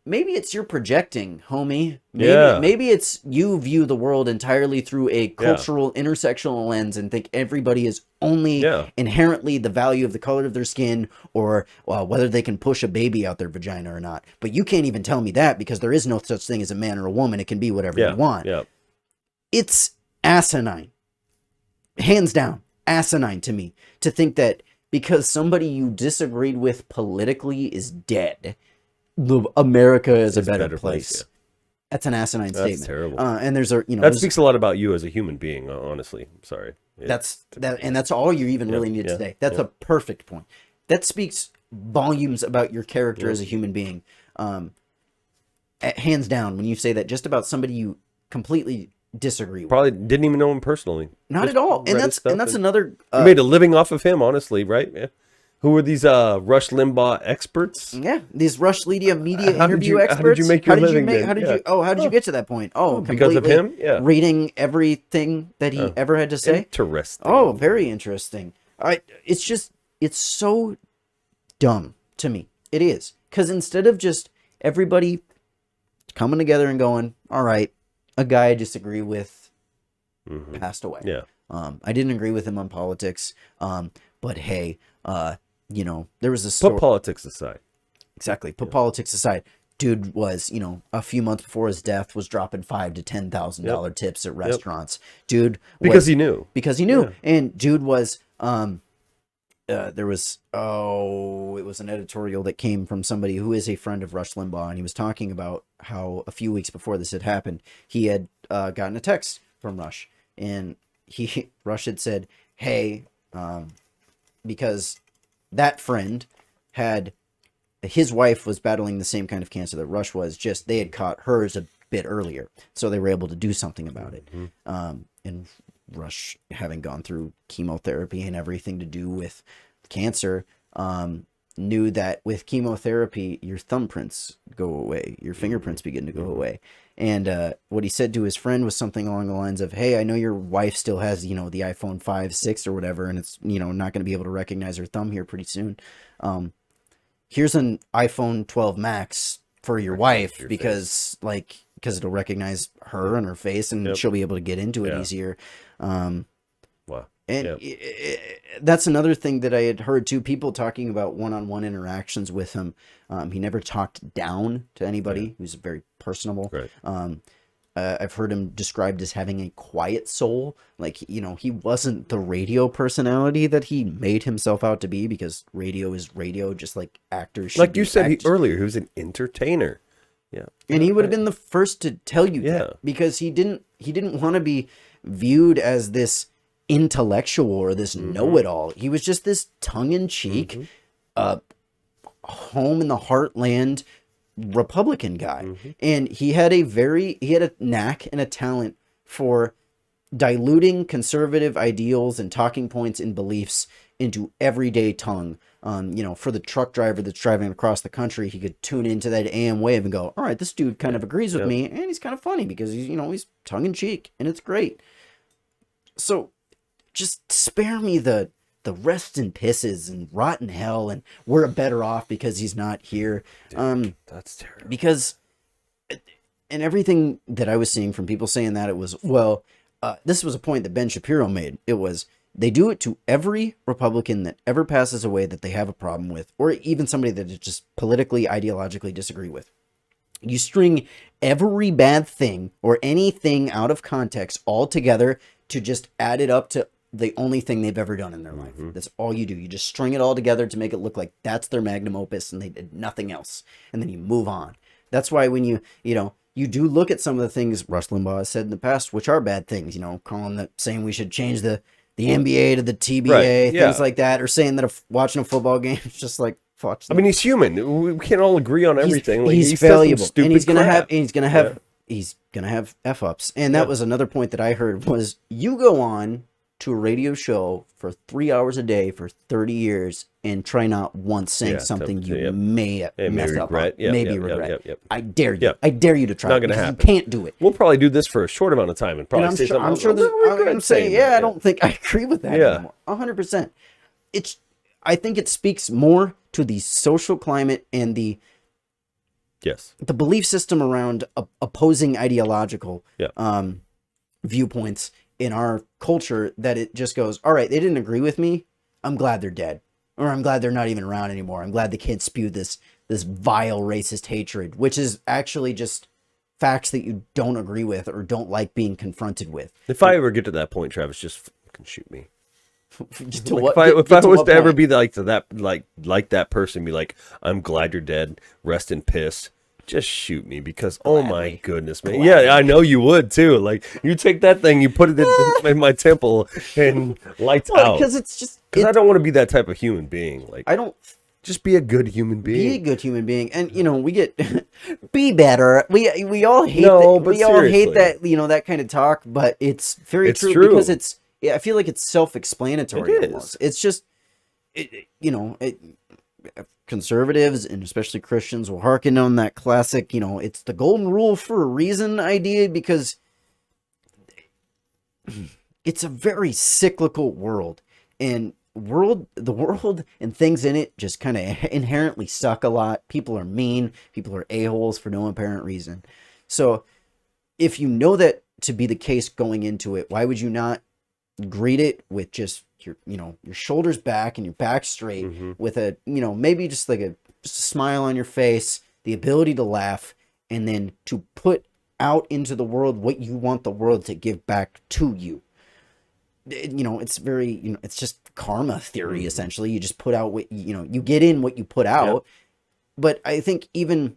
maybe it's you're projecting, homie. Maybe it's you view the world entirely through a cultural, intersectional lens and think everybody is only inherently the value of the color of their skin or whether they can push a baby out their vagina or not. But you can't even tell me that because there is no such thing as a man or a woman. It can be whatever you want. Yeah. It's asinine. Hands down, asinine to me to think that because somebody you disagreed with politically is dead, America is a better place. That's an asinine statement. That's terrible. And there's a that speaks a lot about you as a human being. Honestly, sorry. That's all you even really need today. That's a perfect point. That speaks volumes about your character as a human being. Hands down, when you say that just about somebody you completely disagree with. Probably didn't even know him personally. Not at all. And that's another. You made a living off of him, honestly, right? Yeah. Who are these Rush Limbaugh experts? Yeah, these Rush media interview experts. How did you make your living? How did you get to that point? Oh, because of him? Yeah. Reading everything that he ever had to say. Interesting. Oh, very interesting. It's so dumb to me. It is. Because instead of just everybody coming together and going, all right, a guy I disagree with passed away. Yeah. I didn't agree with him on politics. But hey, there was a story. Put politics aside. Exactly. Put politics aside. Dude was, a few months before his death was dropping $5,000 to $10,000 tips at restaurants. Dude, because he knew. Yeah. And dude was, it was an editorial that came from somebody who is a friend of Rush Limbaugh, and he was talking about how a few weeks before this had happened, he had gotten a text from Rush, and Rush had said, hey, because that friend his wife was battling the same kind of cancer that Rush was, just they had caught hers bit earlier, so they were able to do something about it. And Rush, having gone through chemotherapy and everything to do with cancer, knew that with chemotherapy, your thumbprints go away, your fingerprints begin to go away. And what he said to his friend was something along the lines of, hey, I know your wife still has, the iPhone 5, 6 or whatever, and it's, not going to be able to recognize her thumb here pretty soon. Here's an iPhone 12 Max for your wife because it'll recognize her and her face, and she'll be able to get into it easier. Wow. And that's another thing that I had heard too, people talking about one-on-one interactions with him. He never talked down to anybody. He was very personable. Right. I've heard him described as having a quiet soul. Like, he wasn't the radio personality that he made himself out to be, because radio is radio, just like actors should like you said act. earlier, he was an entertainer. Yeah. And he would have been the first to tell you that, because he didn't want to be viewed as this intellectual or this know-it-all. He was just this tongue-in-cheek, home in the heartland Republican guy. And he had a knack and a talent for diluting conservative ideals and talking points and beliefs into everyday tongue. For the truck driver that's driving across the country, he could tune into that AM wave and go, all right, this dude kind of agrees with me, and he's kind of funny because he's tongue-in-cheek, and it's great. So just spare me the rest and pisses and rotten hell and we're better off because he's not here. Dude, that's terrible. Because, and everything that I was seeing from people saying that, it was, this was a point that Ben Shapiro made. It was, they do it to every Republican that ever passes away that they have a problem with, or even somebody that they just politically, ideologically disagree with. You string every bad thing or anything out of context all together to just add it up to the only thing they've ever done in their life. That's all you do. You just string it all together to make it look like that's their magnum opus and they did nothing else. And then you move on. That's why when you do look at some of the things Rush Limbaugh has said in the past, which are bad things, saying we should change the NBA to the TBA, things like that, or saying that watching a football game is just like, fuck. I mean, he's human. We can't all agree on everything. He's fallible, and he's gonna have f ups. And that was another point that I heard was, you go on to a radio show for 3 hours a day for 30 years and try not once saying something you may mess up on, maybe regret. I dare you. I dare you to try. Not gonna happen. You can't do it. We'll probably do this for a short amount of time and probably say something. I'm sure I'm saying, I don't think I agree with that anymore. 100%. I think it speaks more to the social climate and the belief system around opposing ideological viewpoints in our culture, that it just goes, all right, they didn't agree with me, I'm glad they're dead, or I'm glad they're not even around anymore. I'm glad they can't spew this vile racist hatred, which is actually just facts that you don't agree with or don't like being confronted with. If I ever get to that point, Travis, just fucking shoot me. If I was to ever be like that person, be like, I'm glad you're dead, rest in piss. Just shoot me, because gladly. Oh my goodness, man. Gladly. Yeah, I know you would too. Like, you take that thing, you put it in my temple, and lights out. Because it's just, I don't want to be that type of human being. Like, I don't. Just be a good human being. Be a good human being, and we get be better. We all hate all hate that that kind of talk, but it's very true because it's. Yeah, I feel like it's self-explanatory. It almost. It's just, conservatives and especially Christians will hearken on that classic, it's the golden rule for a reason idea, because it's a very cyclical world, and the world and things in it just kind of inherently suck a lot. People are mean. People are a-holes for no apparent reason. So if you know that to be the case going into it, why would you not greet it with just your shoulders back and your back straight, with a maybe just a smile on your face, the ability to laugh, and then to put out into the world what you want the world to give back to you. It's very it's just karma theory. Essentially, you just put out what you get in what you put out. But I think even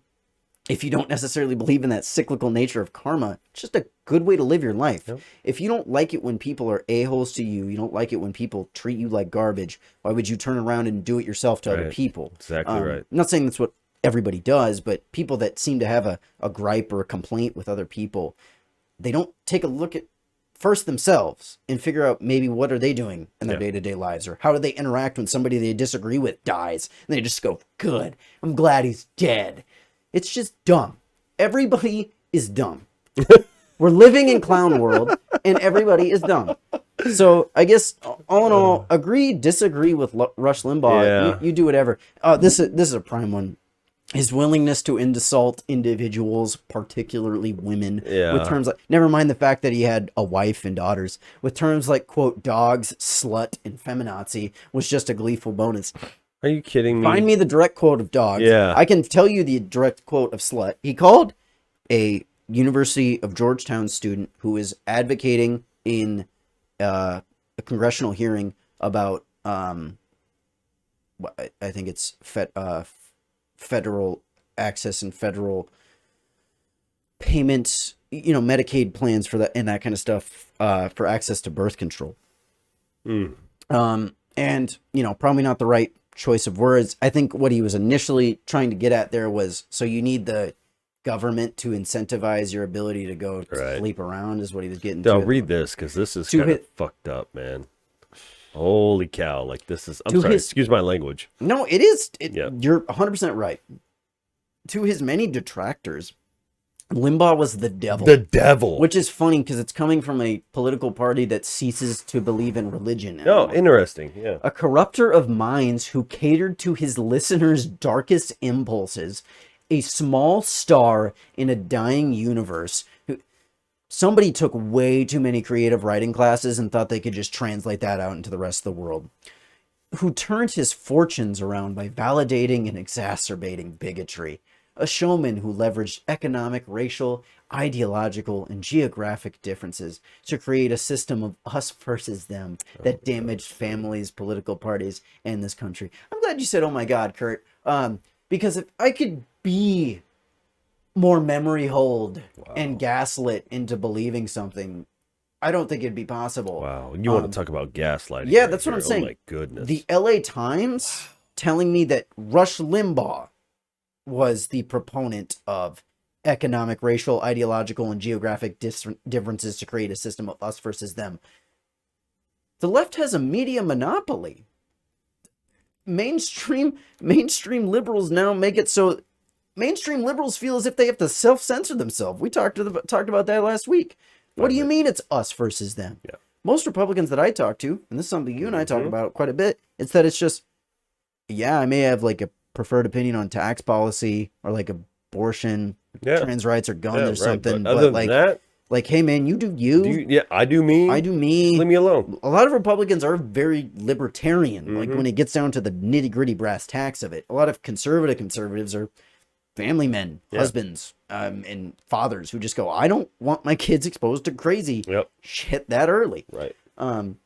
if you don't necessarily believe in that cyclical nature of karma, it's just a good way to live your life. If you don't like it when people are a-holes to you, you don't like it when people treat you like garbage, why would you turn around and do it yourself to other people? Exactly right. I'm not saying that's what everybody does, but people that seem to have a gripe or a complaint with other people, they don't take a look at first themselves and figure out maybe what are they doing in their day-to-day lives, or how do they interact when somebody they disagree with dies, and they just go, good, I'm glad he's dead. It's just dumb. Everybody is dumb. We're living in clown world, and everybody is dumb. So I guess all in all, agree, disagree with Rush Limbaugh. Yeah. You do whatever. This is a prime one. His willingness to insult individuals, particularly women, with terms like, never mind the fact that he had a wife and daughters, with terms like, quote, dogs, slut, and feminazi, was just a gleeful bonus. Are you kidding me? Find me the direct quote of dogs. Yeah. I can tell you the direct quote of slut. He called a University of Georgetown student who is advocating in a congressional hearing about, I think it's federal access and federal payments, Medicaid plans for that and that kind of stuff, for access to birth control. And, probably not the right choice of words. I think what he was initially trying to get at there was, so you need the government to incentivize your ability to go sleep around, is what he was getting to. I'll read this because this is kind of fucked up, man. Holy cow. Like, this is, I'm sorry, excuse my language. No, it is. You're 100% right. To his many detractors, Limbaugh was the devil. The devil. Which is funny because it's coming from a political party that ceases to believe in religion anymore. Oh, interesting. Yeah. A corrupter of minds who catered to his listeners' darkest impulses. A small star in a dying universe. Somebody took way too many creative writing classes and thought they could just translate that out into the rest of the world. Who turned his fortunes around by validating and exacerbating bigotry. A showman who leveraged economic, racial, ideological, and geographic differences to create a system of us versus them that damaged families, political parties, and this country. I'm glad you said, oh my God, Kurt. Because if I could be more memory hold and gaslit into believing something, I don't think it'd be possible. Wow. You want to talk about gaslighting? Yeah, that's what I'm saying. Oh my goodness. The LA Times telling me that Rush Limbaugh was the proponent of economic, racial, ideological, and geographic differences to create a system of us versus them. The left has a media monopoly. Mainstream liberals now make it so mainstream liberals feel as if they have to self-censor themselves. We talked about that last week. What do you mean it's us versus them? Yeah. Most Republicans that I talk to, and this is something you and I talk about quite a bit, it's that it's just, yeah, I may have like a preferred opinion on tax policy or like abortion, trans rights, or guns or something. But other than that, like, hey man, you do you. Yeah, I do me. I do me. Leave me alone. A lot of Republicans are very libertarian. Like when it gets down to the nitty gritty brass tacks of it, a lot of conservatives are family men, husbands, and fathers who just go, I don't want my kids exposed to crazy shit that early. Right. And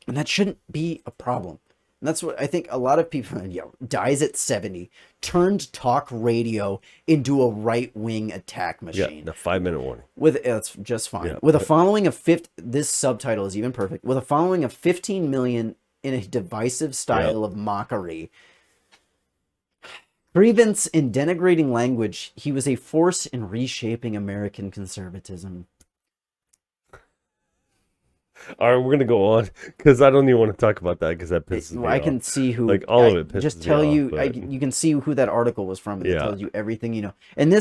that shouldn't be a problem. And that's what I think a lot of people, dies at 70, turned talk radio into a right-wing attack machine. Yeah, the 5-minute warning. That's just fine. Yeah, With a following of this subtitle is even perfect. With a following of 15 million in a divisive style of mockery, grievance and denigrating language, he was a force in reshaping American conservatism. All right, we're going to go on because I don't even want to talk about that because that pisses me off. I can see who... Like, all of it pisses just tell me you, off. But... you can see who that article was from. And it tells you everything you know. And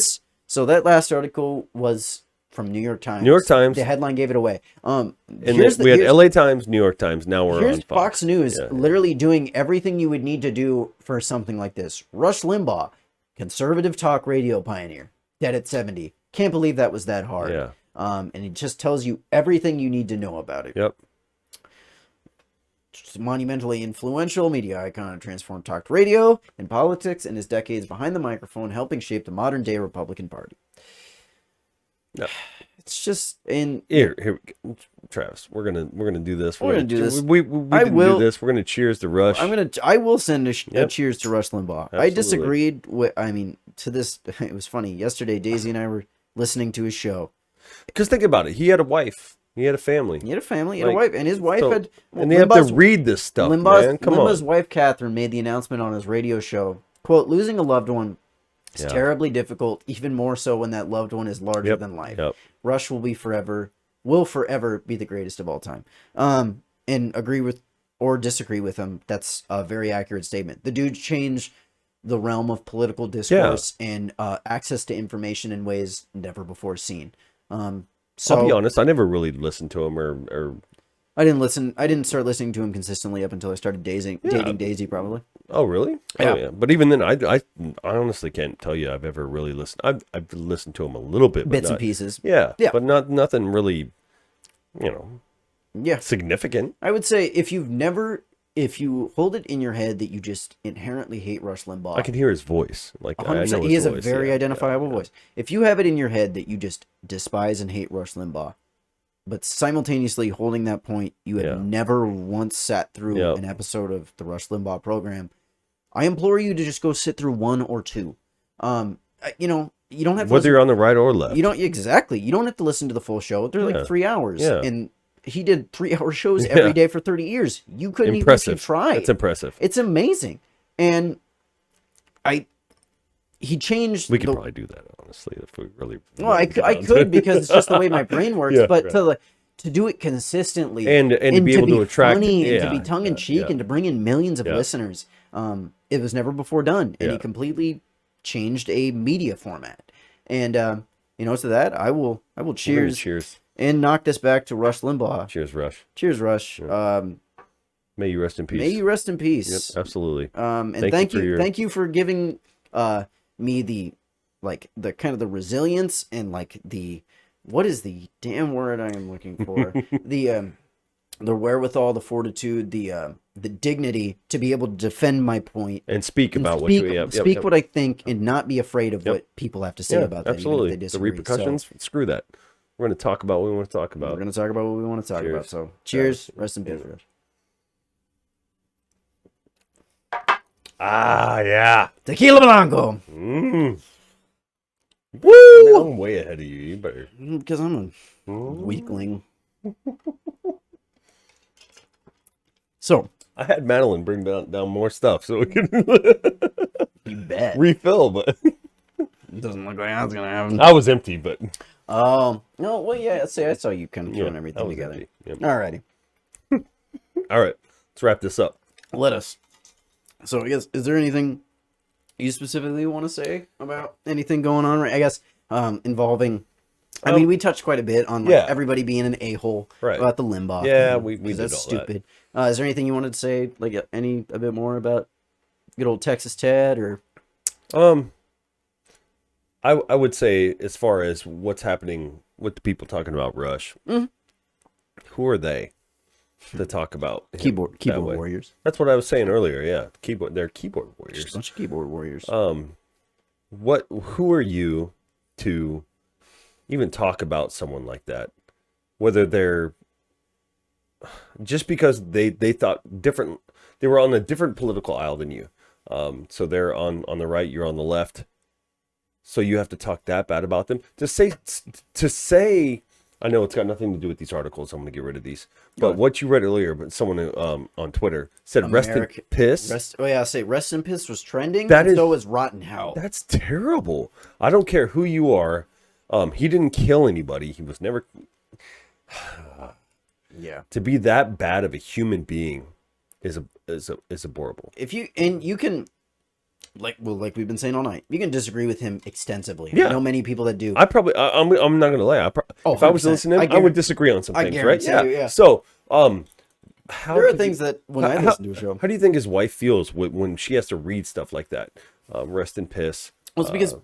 so that last article was from New York Times. New York Times. The headline gave it away. And we had LA Times, New York Times. Now we're on Fox News, literally doing everything you would need to do for something like this. Rush Limbaugh, conservative talk radio pioneer, dead at 70. Can't believe that was that hard. Yeah. And it just tells you everything you need to know about it. Yep. Just monumentally influential media icon, transformed talk radio and politics in his decades behind the microphone, helping shape the modern day Republican Party. No. It's just here we go. Travis, we're gonna do this. We're gonna do this. We do this. We're gonna cheers to Rush. I will send a cheers to Rush Limbaugh. Absolutely. I disagreed with. To this, it was funny. Yesterday, Daisy and I were listening to his show. Because think about it. He had a wife. He had a family. He had a wife, and his wife had. And they have to read this stuff, man. Come on. Limba's wife, Catherine, made the announcement on his radio show. Quote, losing a loved one It's terribly difficult, even more so when that loved one is larger than life. Rush will forever be the greatest of all time. And agree with or disagree with him, that's a very accurate statement. The dude changed the realm of political discourse and access to information in ways never before seen. So I'll be honest, I never really listened to him or I didn't start listening to him consistently up until I started dating Daisy, probably. Oh, really? Yeah. Oh, yeah. But even then, I honestly can't tell you I've ever really listened. I've listened to him a little bit, but Bits not, and pieces. Yeah, Yeah. but nothing really, Yeah. significant. I would say if you hold it in your head that you just inherently hate Rush Limbaugh, I can hear his voice. Like, I know 100%. his He has a voice. very Yeah, identifiable voice. If you have it in your head that you just despise and hate Rush Limbaugh, but simultaneously holding that point, you have never once sat through an episode of the Rush Limbaugh program, I implore you to just go sit through one or two. You don't have to whether you're on the right or left. You don't have to listen to the full show. They're like 3 hours. Yeah. And he did 3-hour shows every day for 30 years. You couldn't Impressive. even try. That's impressive. It's amazing. And he changed. We could probably do that, honestly, if we really. Well, I could because it's just the way my brain works. But to do it consistently and to be able to attract, funny and to be tongue in cheek and to bring in millions of listeners, it was never before done. And he completely changed a media format. And to that, I will cheers and knock this back to Rush Limbaugh. Cheers, Rush. Cheers, Rush. May you rest in peace. May you rest in peace. Yep, absolutely. And thank you for giving me the kind of the resilience and what is the damn word I am looking for? the wherewithal, the fortitude, the dignity to be able to defend my point and speak about what I think and not be afraid of what people have to say about that. Absolutely. Even if they disagree. The repercussions, screw that. We're going to talk about what we want to talk about. We're going to talk about what we want to talk about. So, cheers. Rest in peace. Ah, yeah. Tequila Blanco. Woo! I'm way ahead of you. You better. Because I'm a weakling. So. I had Madeline bring down more stuff so we can You bet. refill, but it doesn't look like that's going to happen. I was empty, but. No, well, yeah, I saw you kind of throwing everything together. Yep. Alrighty. All right, let's wrap this up. Let us. So, I guess, is there anything you specifically want to say about anything going on? Right? I guess involving. I mean, we touched quite a bit on everybody being an a-hole about the Limbaugh. Yeah, we did that's all stupid. Is there anything you wanted to say, a bit more about good old Texas Ted, or? I would say, as far as what's happening with the people talking about Rush, who are they to talk about keyboard warriors? That's what I was saying earlier. Yeah, they're keyboard warriors. Just a bunch of keyboard warriors. Who are you to even talk about someone like that? Whether they're just because they thought different, they were on a different political aisle than you. So they're on the right, you're on the left. So you have to talk that bad about them. To say, I know it's got nothing to do with these articles. I'm going to get rid of these. But what you read earlier, but someone on Twitter said rest in piss. Say rest in piss was trending. So was rotten hell. That's terrible. I don't care who you are. He didn't kill anybody. He was never. Yeah. To be that bad of a human being is horrible. You can. Like we've been saying all night, you can disagree with him extensively. Yeah. I know many people that do. I'm not gonna lie. If I was listening to him, I would disagree on some things, right? Yeah. So, there are things that when I listen to a show. How do you think his wife feels when she has to read stuff like that? Rest in piss. Well, it's because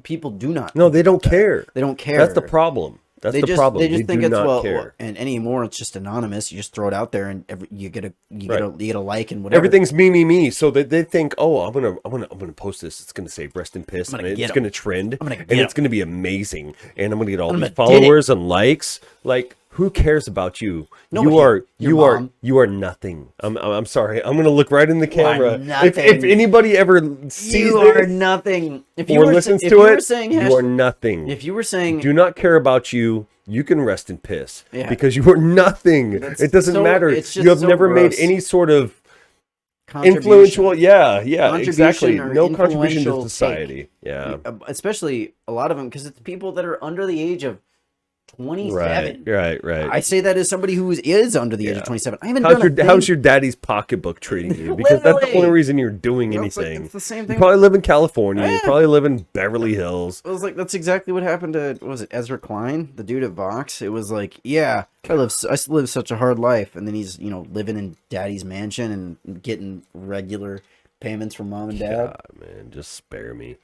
people do not. No, they don't care. They don't care. That's the problem. That's the problem. They just think it's care. And anymore it's just anonymous. You just throw it out there, and you get a like and whatever. Everything's me. So they think, oh, I'm gonna post this. It's gonna say rest in piss, and it's gonna trend, and it's gonna be amazing, and I'm gonna get all these followers and likes. Like, who cares about you? You are nothing. I'm sorry. I'm gonna look right in the camera. If anybody ever sees you are nothing. If you or were listens if to you were it, saying you are nothing. If you were saying do not care about you, you can rest in piss because you are nothing. It doesn't matter. You have never made any sort of influential. Yeah, exactly. or No contribution influential to society. Yeah. especially a lot of them, because it's people that are under the age of 27. Right. I say that as somebody who is under the age of 27. I haven't How's your daddy's pocketbook treating you? Because that's the only reason you're doing anything. It's the same thing. You probably live in California. You probably live in Beverly Hills. It was like, that's exactly what happened to, what was it, Ezra Klein, the dude at Vox? It was like, yeah, I live such a hard life, and then he's, living in daddy's mansion and getting regular payments from mom and dad. God, man, just spare me.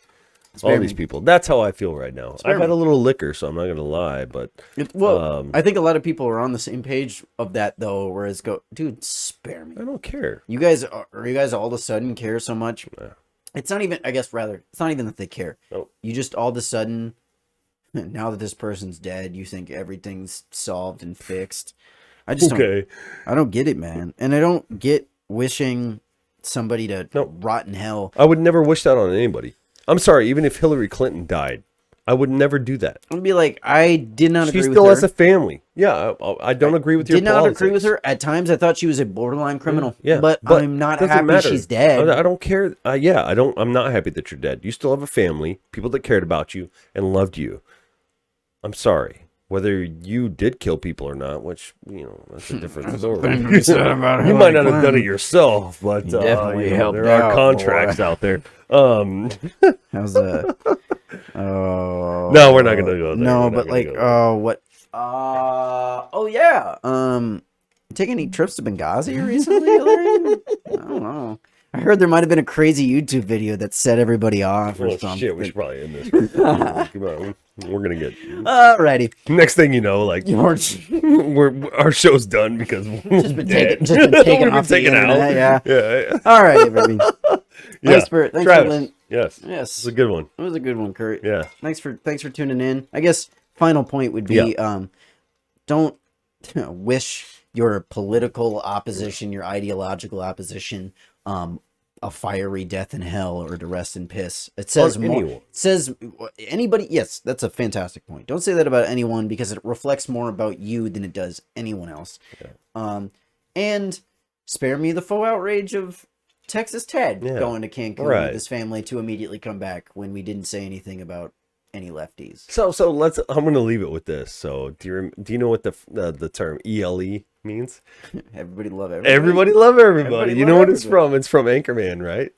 All these people. That's how I feel right now. I've had a little liquor, so I'm not gonna lie, but I think a lot of people are on the same page of that, though. Whereas, dude, spare me. I don't care. You guys all of a sudden care so much? Yeah. It's not even. I guess rather, it's not even that they care. Nope. You just all of a sudden, now that this person's dead, you think everything's solved and fixed. I just don't. I don't get it, man, and I don't get wishing somebody to rot in hell. I would never wish that on anybody. I'm sorry, even if Hillary Clinton died, I would never do that. I'd be like, I did not agree with her. She still has a family. Yeah, I don't agree with your politics. Did not agree with her. At times, I thought she was a borderline criminal. Yeah, but I'm not happy she's dead. I don't care. I'm not happy that you're dead. You still have a family, people that cared about you and loved you. I'm sorry. Whether you did kill people or not, which, that's a different story. You might not have done it yourself, but definitely helped there are contracts out there. How's that? No, we're not going to go there. No, but what? Oh, yeah. Take any trips to Benghazi recently, Hillary? I don't know. I heard there might have been a crazy YouTube video that set everyboody off or something. Shit, we should probably end this. Come on, we're gonna get. Alrighty. Next thing you know, like our show's done because just been taken off the internet. Yeah. All right, everybody. Thanks for Travis. Yes. It's a good one. It was a good one, Kurt. Yeah. Thanks for tuning in. I guess final point would be don't wish your political opposition, your ideological opposition, a fiery death in hell or to rest in piss. It says more. It says anybody. Yes, that's a fantastic point. Don't say that about anyone, because it reflects more about you than it does anyone else. Yeah. And spare me the faux outrage of Texas Ted going to Cancun with his family to immediately come back when we didn't say anything about any lefties. So I'm going to leave it with this. So do you know what the term ELE means? Everybody love everybody. Everybody love everybody. You know what it's from? It's from Anchorman, right?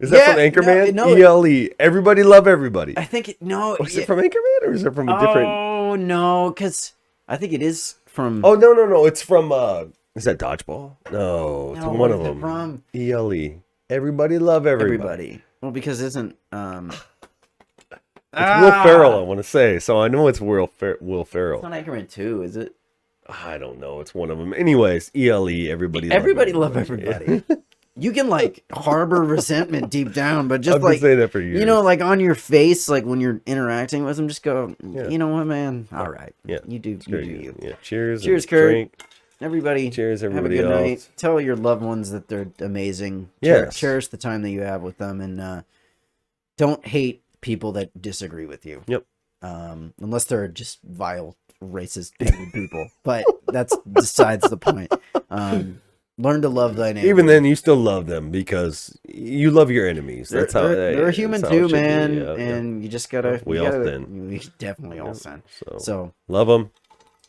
Is that from Anchorman? No, ELE. Everybody love everybody. I think is it from Anchorman, or is it from a different? Oh no, because I think it is from. Oh no! It's from. Is that Dodgeball? No, it's one of them. From ELE. Everybody love everybody. Well, because isn't It's Will Ferrell, I want to say. So I know it's Will Ferrell. It's not Anchorman 2, is it? I don't know. It's one of them. Anyways, ELE, everybody love everybody. You can harbor resentment deep down, but just I've been saying that for years. On your face, when you're interacting with them, just go, you know what, man? All right. Yeah. You do you. Yeah. Cheers, Kurt. Drink. Everybody. Cheers, everybody have a good else. night. Tell your loved ones that they're amazing. Yes. Cherish the time that you have with them, and don't hate people that disagree with you. Yep. Unless they're just vile, racist, angry people. But that's besides the point. Learn to love thine enemies. Even then, you still love them because you love your enemies. That's how they're human too, man. And you just gotta. We all sin. We definitely all sin. So love them.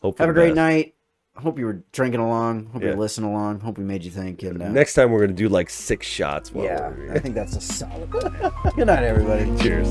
Hope have a great night. Hope you were drinking along. Hope you're listening along. Hope we made you think. And next time we're gonna do 6 shots. I think that's a solid one. Good night, everybody. Cheers.